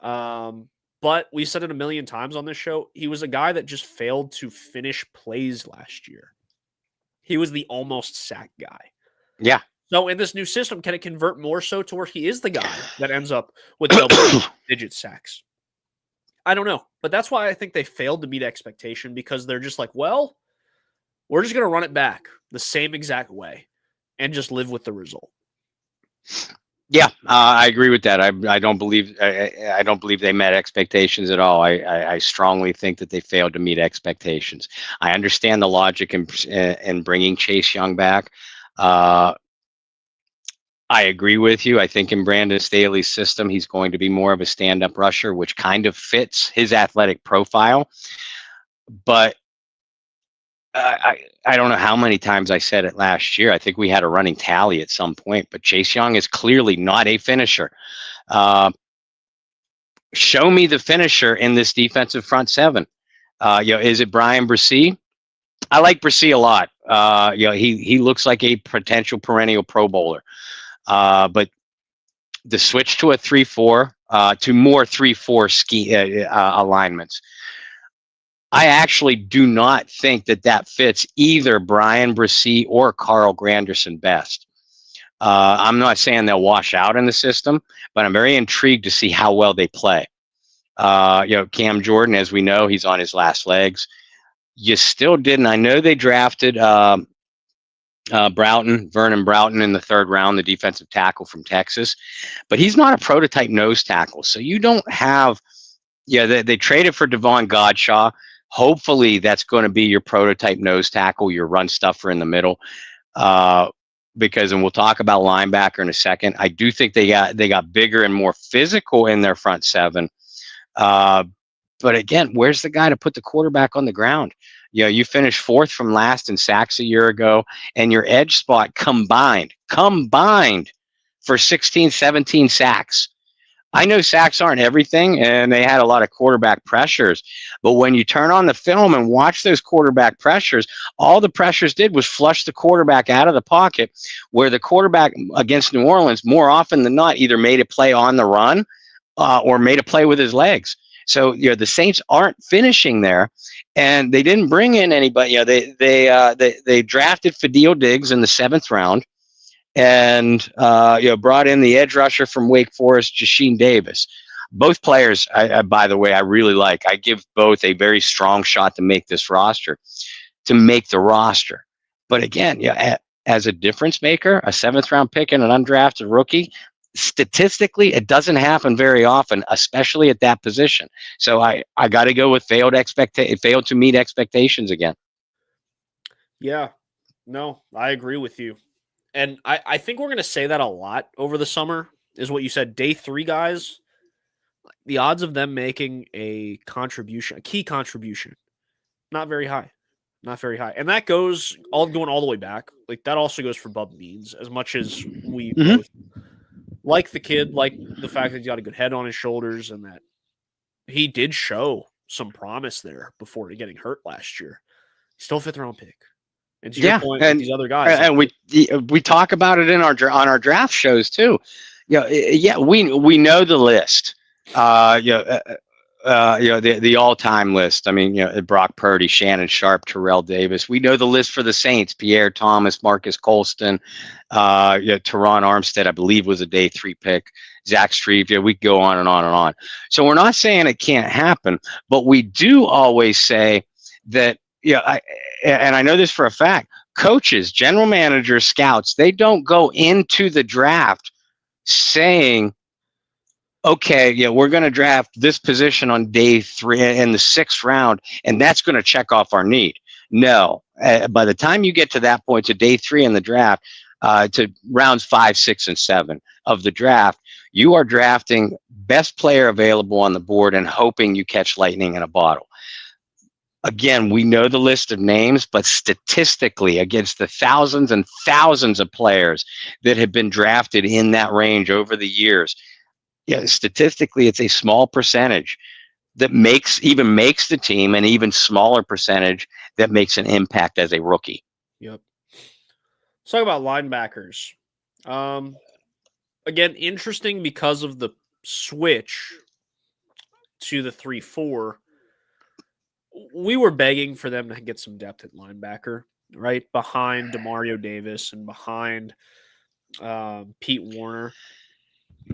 But we said it a million times on this show. He was a guy that just failed to finish plays last year. He was the almost sack guy. Yeah. So in this new system, can it convert more so to where he is the guy that ends up with double-digit sacks? I don't know. But that's why I think they failed to meet expectation because they're just like, well, we're just going to run it back the same exact way and just live with the result. Yeah, I agree with that. I don't believe I don't believe they met expectations at all. I strongly think that they failed to meet expectations. I understand the logic in bringing Chase Young back. I agree with you. I think in Brandon Staley's system, he's going to be more of a stand-up rusher, which kind of fits his athletic profile. But I don't know how many times I said it last year. I think we had a running tally at some point, but Chase Young is clearly not a finisher. Show me the finisher in this defensive front seven. Is it Brian Bresee? I like Bresee a lot. He looks like a potential perennial Pro Bowler. But the switch to a 3-4 to more 3-4 ski alignments. I actually do not think that fits either Brian Bresee or Carl Granderson best. I'm not saying they'll wash out in the system, but I'm very intrigued to see how well they play. Cam Jordan, as we know, he's on his last legs. You still didn't. I know they drafted Vernon Broughton in the 3rd round, the defensive tackle from Texas, but he's not a prototype nose tackle. So you don't have, they traded for Devon Godshaw. Hopefully that's going to be your prototype nose tackle, your run stuffer in the middle. Because, and we'll talk about linebacker in a second, I do think they got bigger and more physical in their front seven. But again, where's the guy to put the quarterback on the ground? You finished 4th from last in sacks a year ago, and your edge spot combined for 16, 17 sacks. I know sacks aren't everything, and they had a lot of quarterback pressures. But when you turn on the film and watch those quarterback pressures, all the pressures did was flush the quarterback out of the pocket, where the quarterback against New Orleans, more often than not, either made a play on the run or made a play with his legs. So the Saints aren't finishing there, and they didn't bring in anybody. They drafted Fadil Diggs in the 7th round. And brought in the edge rusher from Wake Forest, Jasheen Davis. Both players, by the way, I really like. I give both a very strong shot to make the roster. But again, as a difference maker, a 7th round pick and an undrafted rookie, statistically, it doesn't happen very often, especially at that position. So I got to go with failed to meet expectations again. Yeah, no, I agree with you. And I think we're going to say that a lot over the summer, is what you said. Day 3 guys, the odds of them making a key contribution, not very high. Not very high. And that goes going all the way back. Like, that also goes for Bub Means, as much as we both like the kid, like the fact that he's got a good head on his shoulders and that he did show some promise there before getting hurt last year. Still 5th round pick. And to your point, with these other guys, and we talk about it on our draft shows too. We know the list. The all-time list. I mean, Brock Purdy, Shannon Sharp, Terrell Davis. We know the list for the Saints: Pierre Thomas, Marcus Colston, Teron Armstead, I believe, was a day 3 pick. Zach Strieve. We could go on and on and on. So we're not saying it can't happen, but we do always say that. And I know this for a fact, coaches, general managers, scouts, they don't go into the draft saying, okay, we're going to draft this position on day 3 in the 6th round, and that's going to check off our need. No. By the time you get to that point, to day 3 in the draft, to rounds 5, 6, and 7 of the draft, you are drafting best player available on the board and hoping you catch lightning in a bottle. Again, we know the list of names, but statistically, against the thousands and thousands of players that have been drafted in that range over the years, yeah, statistically, it's a small percentage that makes the team, and even smaller percentage that makes an impact as a rookie. Yep. Let's talk about linebackers. Again, interesting because of the switch to the 3-4. We were begging for them to get some depth at linebacker, right? Behind Demario Davis and behind Pete Warner.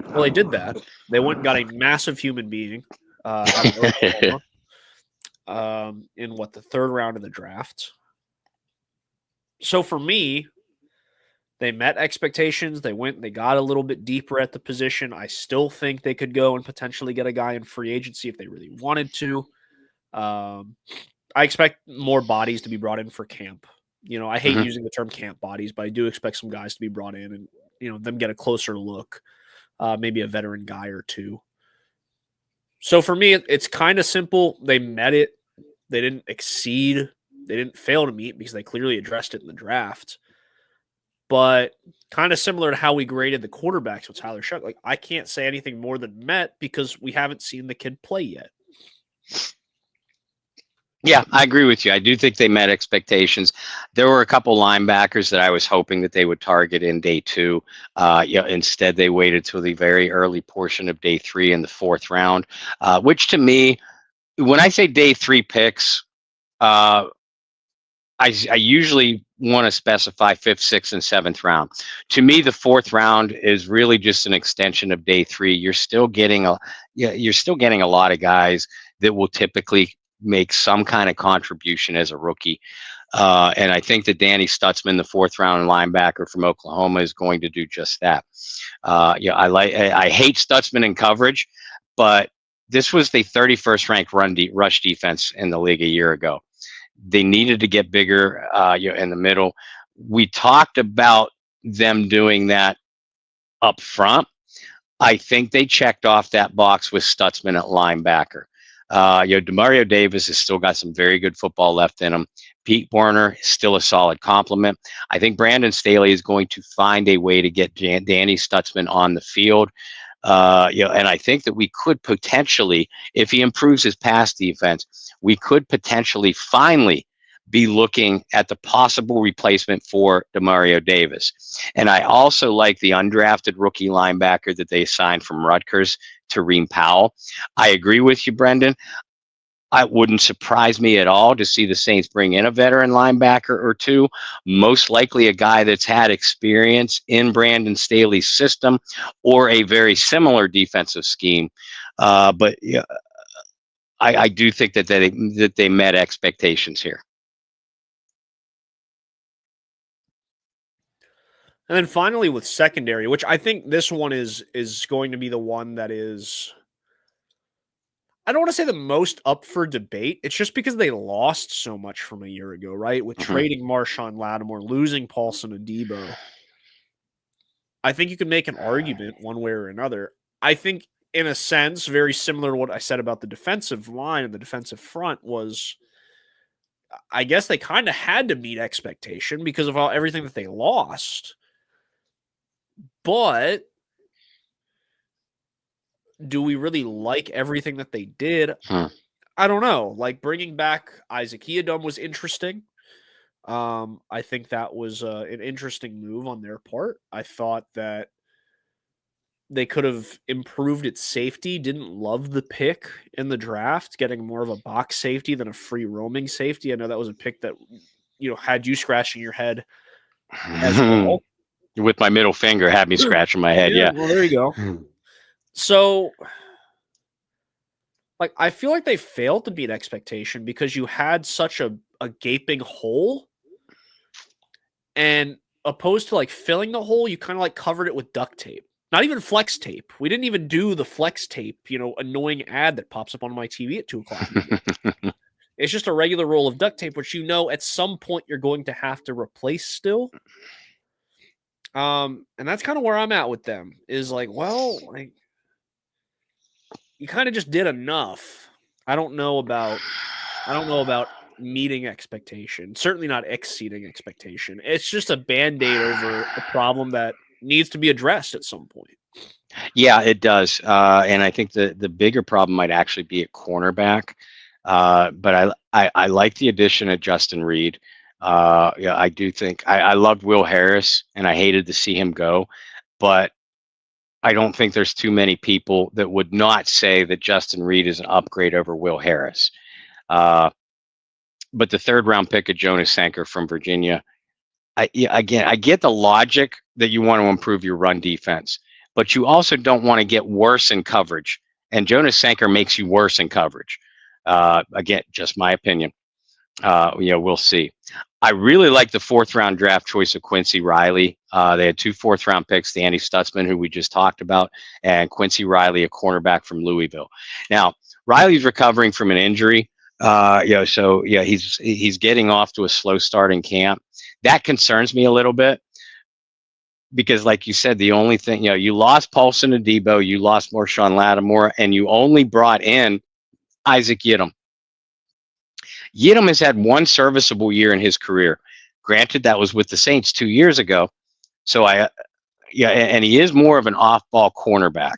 Well, they did that. They went and got a massive human being out of Oklahoma in the third round of the draft. So for me, they met expectations. They got a little bit deeper at the position. I still think they could go and potentially get a guy in free agency if they really wanted to. I expect more bodies to be brought in for camp. I hate using the term camp bodies, but I do expect some guys to be brought in and, them get a closer look, maybe a veteran guy or two. So for me, it's kind of simple. They met it. They didn't exceed. They didn't fail to meet because they clearly addressed it in the draft. But kind of similar to how we graded the quarterbacks with Tyler Shuck. Like, I can't say anything more than met because we haven't seen the kid play yet. Yeah, I agree with you. I do think they met expectations. There were a couple linebackers that I was hoping that they would target in day 2. Instead, they waited till the very early portion of day 3 in the 4th round, which to me, when I say day 3 picks, I usually want to specify 5th, 6th, and 7th round. To me, the 4th round is really just an extension of day 3. You're still getting a lot of guys that will typically make some kind of contribution as a rookie. And I think that Danny Stutzman, the 4th round linebacker from Oklahoma, is going to do just that. I hate Stutzman in coverage, but this was the 31st ranked rush defense in the league a year ago. They needed to get bigger in the middle. We talked about them doing that up front. I think they checked off that box with Stutzman at linebacker. Demario Davis has still got some very good football left in him. Pete Warner is still a solid compliment. I think Brandon Staley is going to find a way to get Danny Stutzman on the field. And I think that we could potentially, if he improves his pass defense, we could potentially finally be looking at the possible replacement for Demario Davis. And I also like the undrafted rookie linebacker that they signed from Rutgers, Tareem Powell. I agree with you, Brendan. It wouldn't surprise me at all to see the Saints bring in a veteran linebacker or two, most likely a guy that's had experience in Brandon Staley's system or a very similar defensive scheme. But I do think that they met expectations here. And then finally with secondary, which I think this one is going to be the one that is, I don't want to say the most up for debate. It's just because they lost so much from a year ago, right? With trading Marshawn Lattimore, losing Paulson Adebo. I think you can make an argument one way or another. I think in a sense, very similar to what I said about the defensive line and the defensive front was, I guess they kind of had to meet expectation because of everything that they lost. But do we really like everything that they did? I don't know. Like, bringing back Isaac Yiadom was interesting. I think that was an interesting move on their part. I thought that they could have improved its safety. Didn't love the pick in the draft, getting more of a box safety than a free roaming safety. I know that was a pick that, had you scratching your head as well. With my middle finger, had me scratching my head. Yeah. Well, there you go. So, like, I feel like they failed to beat expectation because you had such a gaping hole, and opposed to like filling the hole, you kind of like covered it with duct tape. Not even flex tape. We didn't even do the flex tape, annoying ad that pops up on my TV at 2:00. It's just a regular roll of duct tape, which at some point you're going to have to replace still. And that's kind of where I'm at with them. Is like, well, like, you kind of just did enough. I don't know about meeting expectation. Certainly not exceeding expectation. It's just a band-aid over a problem that needs to be addressed at some point. Yeah, it does. And I think the bigger problem might actually be at cornerback. But I like the addition of Justin Reed. Yeah, I do think I loved Will Harris, and I hated to see him go. But I don't think there's too many people that would not say that Justin Reed is an upgrade over Will Harris. But the third round pick of Jonas Sanker from Virginia, I get the logic that you want to improve your run defense, but you also don't want to get worse in coverage. And Jonas Sanker makes you worse in coverage. Again, just my opinion. We'll see. I really like the fourth round draft choice of Quincy Riley. They had 2 fourth round picks, Danny Stutzman, who we just talked about, and Quincy Riley, a cornerback from Louisville. Now, Riley's recovering from an injury. He's getting off to a slow start in camp. That concerns me a little bit because, like you said, the only thing, you lost Paulson Adebo, you lost Marshawn Lattimore, and you only brought in Isaac Yiadom. Yiadom has had one serviceable year in his career. Granted, that was with the Saints 2 years ago. So and he is more of an off-ball cornerback.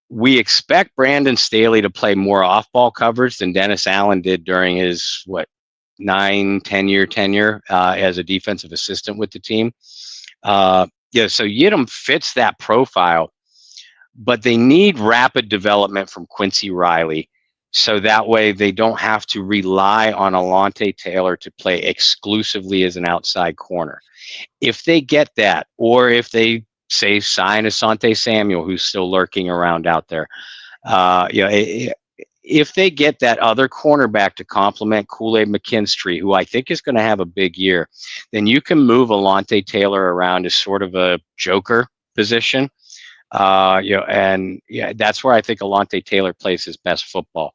We expect Brandon Staley to play more off-ball coverage than Dennis Allen did during his 9-10-year tenure as a defensive assistant with the team. So Yiadom fits that profile, but they need rapid development from Quincy Riley. So that way they don't have to rely on Alontae Taylor to play exclusively as an outside corner. If they get that, or if they say sign Asante Samuel, who's still lurking around out there, if they get that other cornerback to complement Kool-Aid McKinstry, who I think is going to have a big year, then you can move Alontae Taylor around as sort of a joker position. That's where I think Alontae Taylor plays his best football.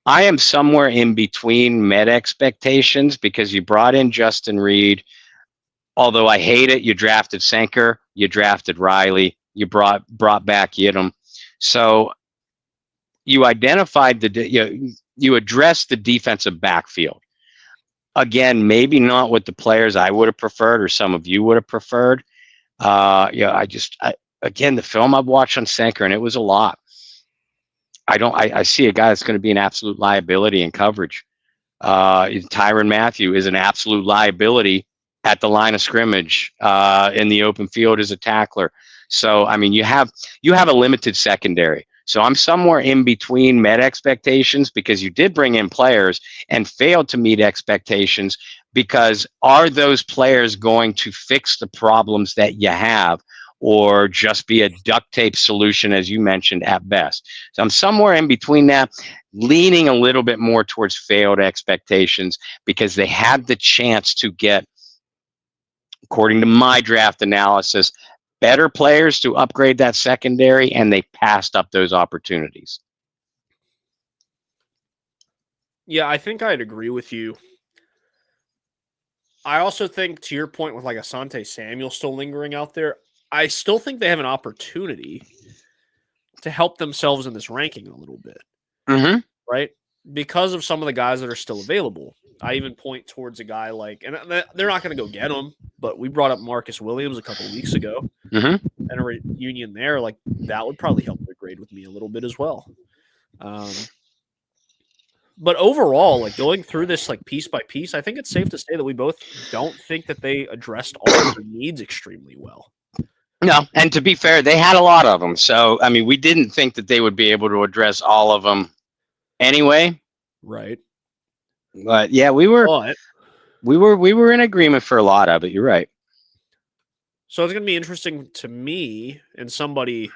I am somewhere in between met expectations because you brought in Justin Reed. Although I hate it, you drafted Sanker, you drafted Riley, you brought back Yiadom. So you identified you addressed the defensive backfield. Again, maybe not with the players I would have preferred or some of you would have preferred. Again, the film I've watched on Sanker, and it was a lot. I see a guy that's going to be an absolute liability in coverage. Tyrann Mathieu is an absolute liability at the line of scrimmage, in the open field as a tackler. So, I mean, you have a limited secondary. So I'm somewhere in between met expectations because you did bring in players and failed to meet expectations because are those players going to fix the problems that you have or just be a duct tape solution, as you mentioned, at best? So I'm somewhere in between that, leaning a little bit more towards failed expectations because they had the chance to get, according to my draft analysis, better players to upgrade that secondary, and they passed up those opportunities. Yeah, I think I'd agree with you. I also think, to your point with like Asante Samuel still lingering out there, I still think they have an opportunity to help themselves in this ranking a little bit, right? Because of some of the guys that are still available. I even point towards a guy like, and they're not going to go get him, but we brought up Marcus Williams a couple of weeks ago, and a reunion there, like that would probably help their grade with me a little bit as well. But overall, like going through this like piece by piece, I think it's safe to say that we both don't think that they addressed all of their needs extremely well. No, and to be fair, they had a lot of them. So, I mean, we didn't think that they would be able to address all of them anyway. Right. But yeah, we were in agreement for a lot of it. You're right. So it's going to be interesting to me, and somebody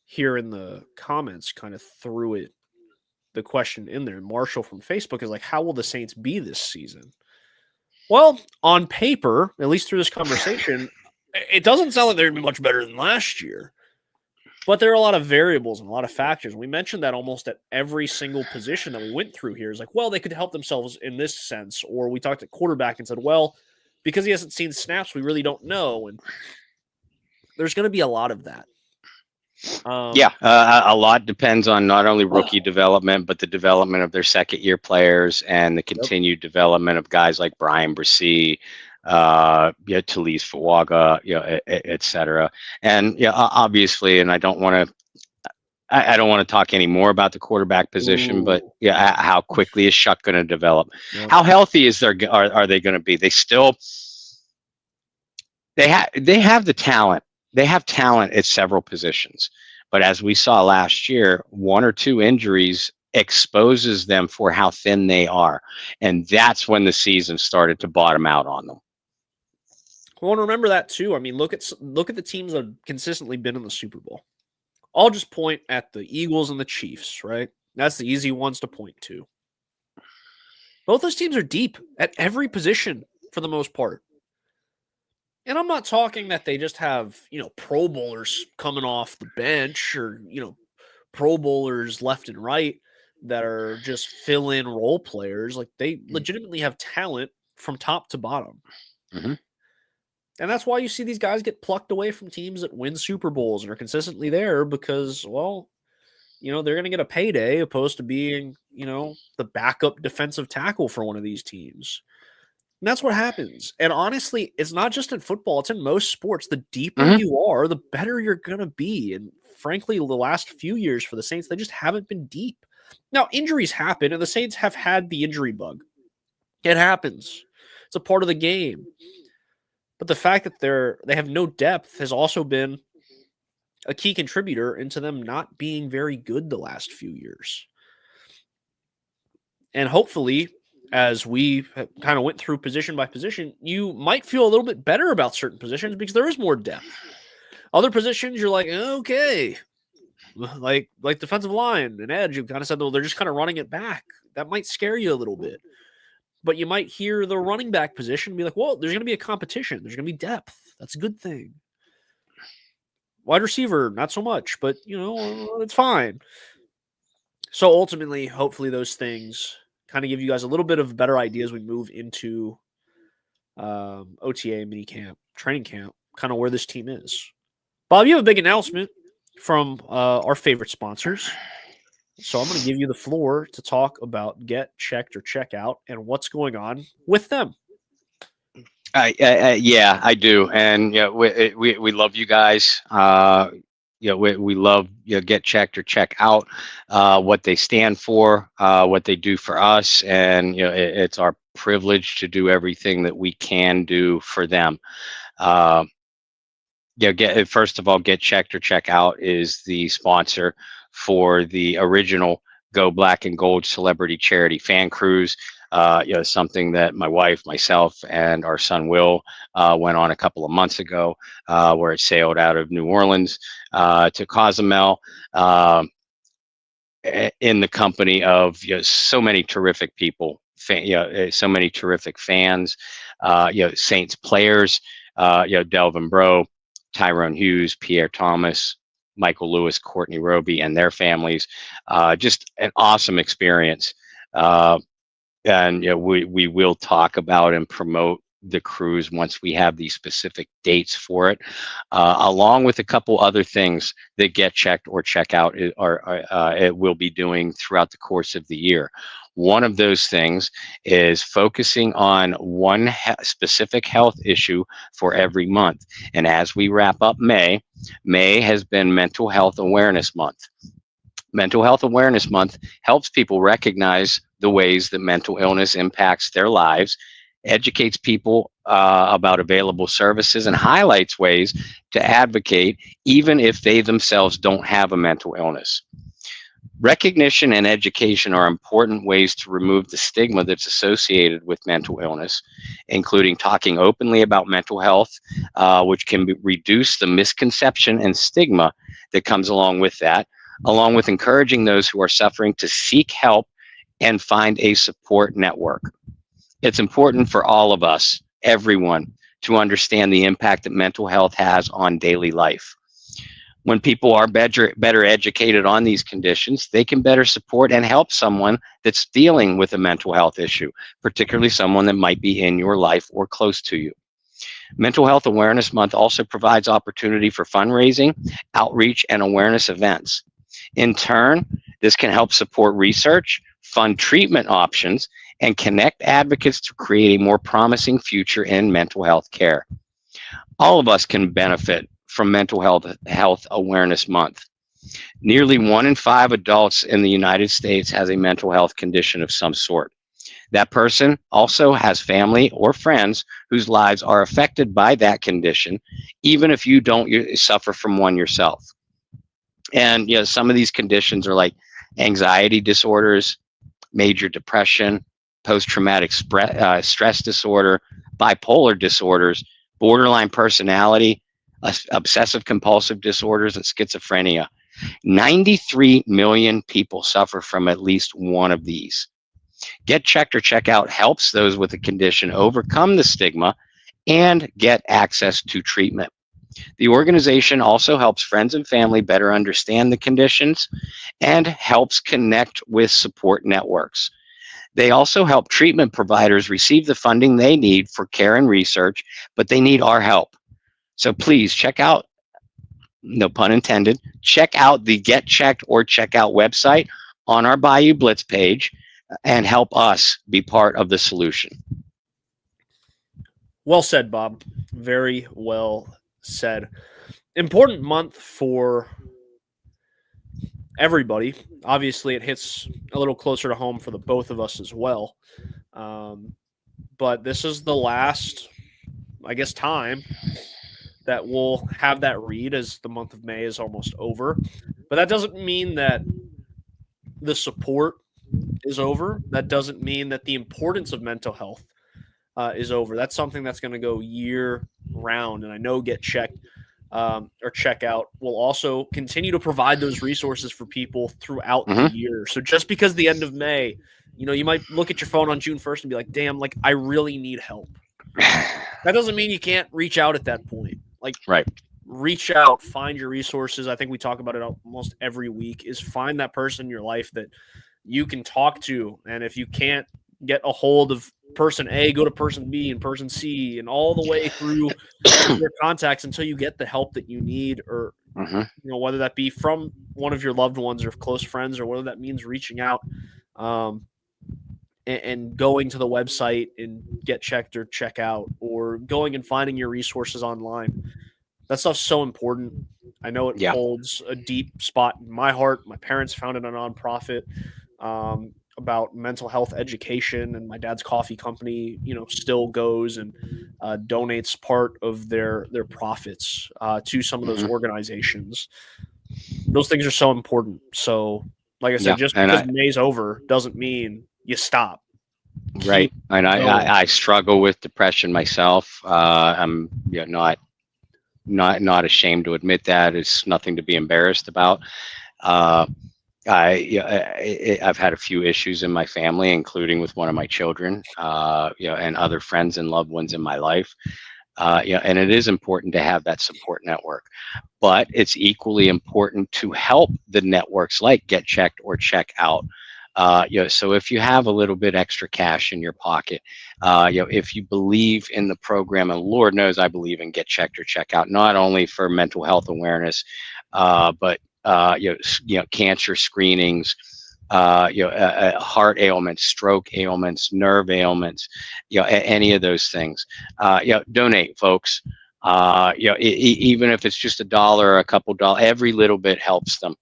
here in the comments kind of threw the question in there. Marshall from Facebook is like, how will the Saints be this season? Well, on paper, at least through this conversation, it doesn't sound like they're going to be much better than last year. But there are a lot of variables and a lot of factors. We mentioned that almost at every single position that we went through here is like, well, they could help themselves in this sense. Or we talked at quarterback and said, well, because he hasn't seen snaps, we really don't know. And there's going to be a lot of that. A lot depends on not only rookie development, but the development of their second-year players and the continued development of guys like Brian Brissy, Talise Fawaga, et cetera. And obviously, and I don't want to talk any more about the quarterback position, but how quickly is Shuck going to develop? Yep. How healthy are they going to be? They have the talent. They have talent at several positions. But as we saw last year, 1 or 2 injuries exposes them for how thin they are. And that's when the season started to bottom out on them. Well, and remember that too. I mean, look at the teams that have consistently been in the Super Bowl. I'll just point at the Eagles and the Chiefs, right? That's the easy ones to point to. Both those teams are deep at every position for the most part. And I'm not talking that they just have, Pro Bowlers coming off the bench or, Pro Bowlers left and right that are just fill-in role players. Like, they legitimately have talent from top to bottom. Mm-hmm. And that's why you see these guys get plucked away from teams that win Super Bowls and are consistently there because, well, they're going to get a payday opposed to being, the backup defensive tackle for one of these teams. And that's what happens. And honestly, it's not just in football. It's in most sports. The deeper you are, the better you're going to be. And frankly, the last few years for the Saints, they just haven't been deep. Now, injuries happen, and the Saints have had the injury bug. It happens. It's a part of the game. But the fact that they have no depth has also been a key contributor into them not being very good the last few years. And hopefully, as we kind of went through position by position, you might feel a little bit better about certain positions because there is more depth. Other positions, you're like, okay, like defensive line and edge, you kind of said, well, they're just kind of running it back. That might scare you a little bit. But you might hear the running back position and be like, well, there's going to be a competition. There's going to be depth. That's a good thing. Wide receiver, not so much, but, it's fine. So ultimately, hopefully those things kind of give you guys a little bit of a better idea as we move into OTA, mini camp, training camp, kind of where this team is. Bob, you have a big announcement from our favorite sponsors. So I'm going to give you the floor to talk about Get Checked or Check Out and what's going on with them. Yeah, I do, and we love you guys. We love Get Checked or Check Out, what they stand for, what they do for us, and it's our privilege to do everything that we can do for them. First of all, Get Checked or Check Out is the sponsor for the original Go Black and Gold Celebrity Charity Fan Cruise. Something that my wife, myself, and our son Will went on a couple of months ago, where it sailed out of New Orleans to Cozumel in the company of so many terrific people, so many terrific fans, Saints players, Delvin Breaux, Tyrone Hughes, Pierre Thomas, Michael Lewis, Courtney Roby, and their families. Just an awesome experience. And we will talk about and promote the cruise once we have these specific dates for it, along with a couple other things that Get Checked or Check Out it will be doing throughout the course of the year. One of those things is focusing on one specific health issue for every month. And as we wrap up May has been Mental Health Awareness Month. Mental Health Awareness Month helps people recognize the ways that mental illness impacts their lives, educates people about available services, and highlights ways to advocate even if they themselves don't have a mental illness. Recognition and education are important ways to remove the stigma that's associated with mental illness, including talking openly about mental health, which can reduce the misconception and stigma that comes along with that, along with encouraging those who are suffering to seek help and find a support network. It's important for all of us, everyone, to understand the impact that mental health has on daily life. When people are better educated on these conditions, they can better support and help someone that's dealing with a mental health issue, particularly someone that might be in your life or close to you. Mental Health Awareness Month also provides opportunity for fundraising, outreach, and awareness events. In turn, this can help support research, fund treatment options, and connect advocates to create a more promising future in mental health care. All of us can benefit from Mental Health Awareness Month. Nearly 1 in 5 adults in the United States has a mental health condition of some sort. That person also has family or friends whose lives are affected by that condition, even if you don't suffer from one yourself. And some of these conditions are like anxiety disorders, major depression, post-traumatic stress disorder, bipolar disorders, borderline personality, obsessive compulsive disorders, and schizophrenia. 93 million people suffer from at least one of these. Get Checked or Check Out helps those with the condition overcome the stigma and get access to treatment. The organization also helps friends and family better understand the conditions and helps connect with support networks. They also help treatment providers receive the funding they need for care and research, but they need our help. So please check out, no pun intended, check out the Get Checked or Check Out website on our Bayou Blitz page and help us be part of the solution. Well said, Bob. Very well said. Important month for everybody. Obviously, it hits a little closer to home for the both of us as well. But this is the last, I guess, time that we'll have that read, as the month of May is almost over. But that doesn't mean that the support is over. That doesn't mean that the importance of mental health is over. That's something that's going to go year round. And I know Get Checked or Check Out will also continue to provide those resources for people throughout the year. So just because the end of May, you might look at your phone on June 1st and be like, damn, like I really need help. That doesn't mean you can't reach out at that point. Like, right. Reach out, find your resources. I think we talk about it almost every week, is find that person in your life that you can talk to. And if you can't get a hold of person A, go to person B and person C and all the way through your contacts until you get the help that you need, or whether that be from one of your loved ones or close friends, or whether that means reaching out and going to the website and Get Checked or Check Out, or going and finding your resources online. That stuff's so important. I know it holds a deep spot in my heart. My parents founded a nonprofit about mental health education, and my dad's coffee company, still goes and donates part of their profits to some of those organizations. Those things are so important. So, like I said, just because May's over doesn't mean you stop. Right. And I struggle with depression myself. I'm not ashamed to admit that. It's nothing to be embarrassed about. I've had a few issues in my family, including with one of my children, and other friends and loved ones in my life. And it is important to have that support network, but it's equally important to help the networks like Get Checked or Check Out. So if you have a little bit extra cash in your pocket, if you believe in the program, and Lord knows I believe in Get Checked or Check Out, not only for mental health awareness, but cancer screenings, heart ailments, stroke ailments, nerve ailments, any of those things. Donate, folks. Even if it's just $1 or a couple dollars, every little bit helps them.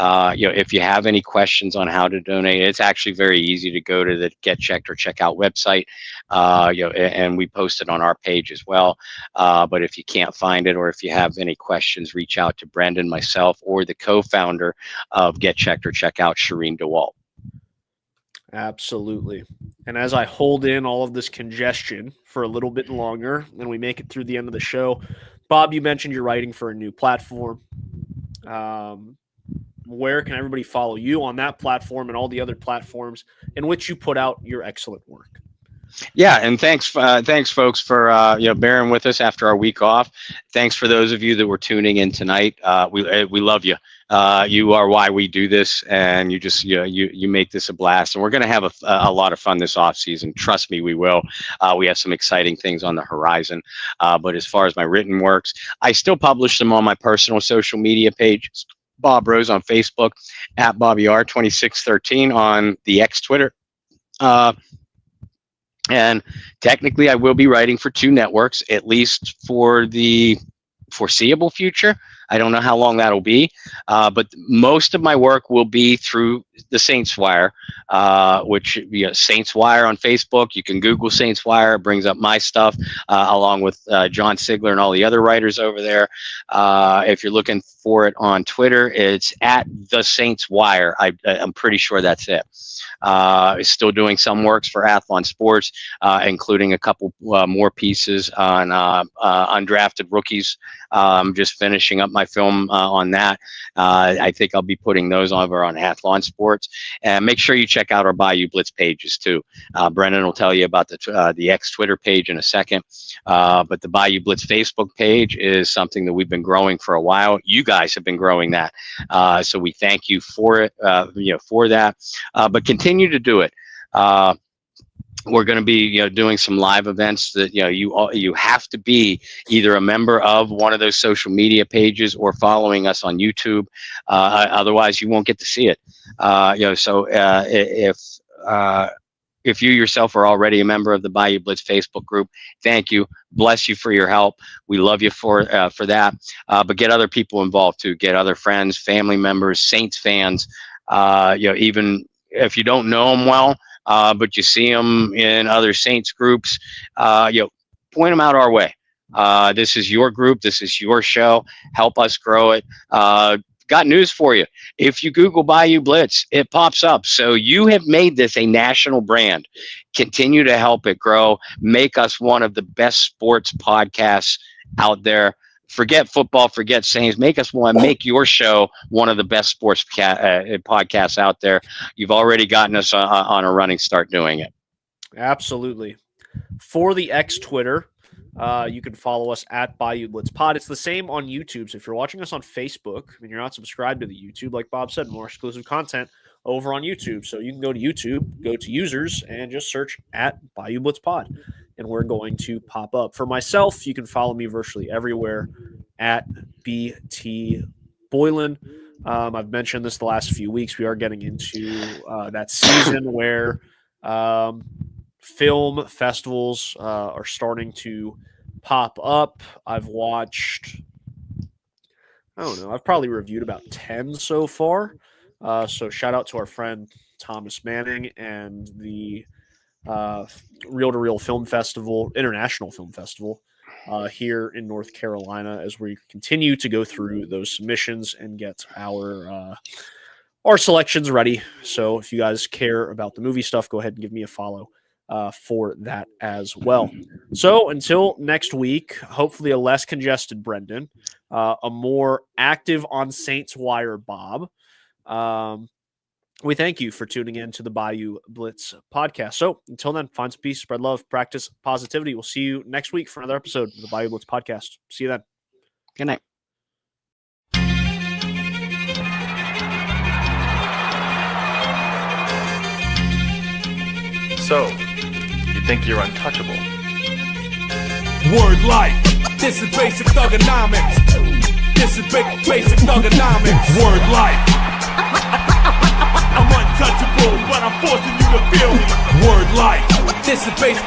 If you have any questions on how to donate, it's actually very easy to go to the Get Checked or Check Out website, and we post it on our page as well. But if you can't find it, or if you have any questions, reach out to Brendan, myself, or the co-founder of Get Checked or Check Out, Shireen DeWalt. Absolutely. And as I hold in all of this congestion for a little bit longer, and we make it through the end of the show, Bob, you mentioned you're writing for a new platform. Where can everybody follow you on that platform and all the other platforms in which you put out your excellent work? Yeah, and thanks, folks, for bearing with us after our week off. Thanks for those of you that were tuning in tonight. We love you. You are why we do this, and you make this a blast. And we're going to have a lot of fun this off season. Trust me, we will. We have some exciting things on the horizon. But as far as my written works, I still publish them on my personal social media page. Bob Rose on Facebook, at BobbyR2613 on the X Twitter. And technically, I will be writing for 2 networks, at least for the foreseeable future. I don't know how long that'll be, but most of my work will be through the Saints Wire, which Saints Wire on Facebook. You can Google Saints Wire; it brings up my stuff along with John Sigler and all the other writers over there. If you're looking for it on Twitter, it's at the Saints Wire. I'm pretty sure that's it. Still doing some works for Athlon Sports, including a couple more pieces on undrafted rookies. I'm just finishing up my film on that. I think I'll be putting those over on Athlon Sports. And make sure you check out our Bayou Blitz pages too. Brendan will tell you about the X Twitter page in a second. But the Bayou Blitz Facebook page is something that we've been growing for a while. You guys have been growing that. So we thank you for it, for that. But continue to do it. We're going to be doing some live events that you have to be either a member of one of those social media pages or following us on YouTube. Otherwise, you won't get to see it. So if you yourself are already a member of the Bayou Blitz Facebook group, thank you. Bless you for your help. We love you for that. But get other people involved too. Get other friends, family members, Saints fans. Even if you don't know them well, but you see them in other Saints groups, point them out our way. This is your group. This is your show. Help us grow it. Got news for you. If you Google Bayou Blitz, it pops up. So you have made this a national brand. Continue to help it grow. Make us one of the best sports podcasts out there. Forget football, forget Saints. Make your show one of the best sports podcasts out there. You've already gotten us on a running start doing it. Absolutely. For the X Twitter, you can follow us at Bayou Blitz Pod. It's the same on YouTube. So if you're watching us on Facebook and you're not subscribed to the YouTube, like Bob said, more exclusive content over on YouTube. So you can go to YouTube, go to users, and just search at Bayou Blitz Pod, and we're going to pop up. For myself, you can follow me virtually everywhere at BT Boylan. I've mentioned this the last few weeks. We are getting into that season where film festivals are starting to pop up. I've watched, I've probably reviewed about 10 so far. So shout out to our friend Thomas Manning and the Reel to Reel Film Festival, International Film Festival here in North Carolina, as we continue to go through those submissions and get our selections ready. So if you guys care about the movie stuff, go ahead and give me a follow for that as well. So until next week, hopefully a less congested Brendan, a more active on Saints Wire Bob. We thank you for tuning in to the Bayou Blitz podcast. So until then, find some peace, spread love, practice positivity. We'll see you next week for another episode of the Bayou Blitz podcast. See you then. Good night. So, you think you're untouchable? Word life. This is basic thugonomics. This is basic thugonomics. Word life. I'm untouchable, but I'm forcing you to feel me. Word life. This is basic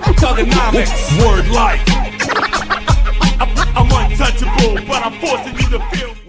thugonomics. Word life. I'm untouchable, but I'm forcing you to feel me.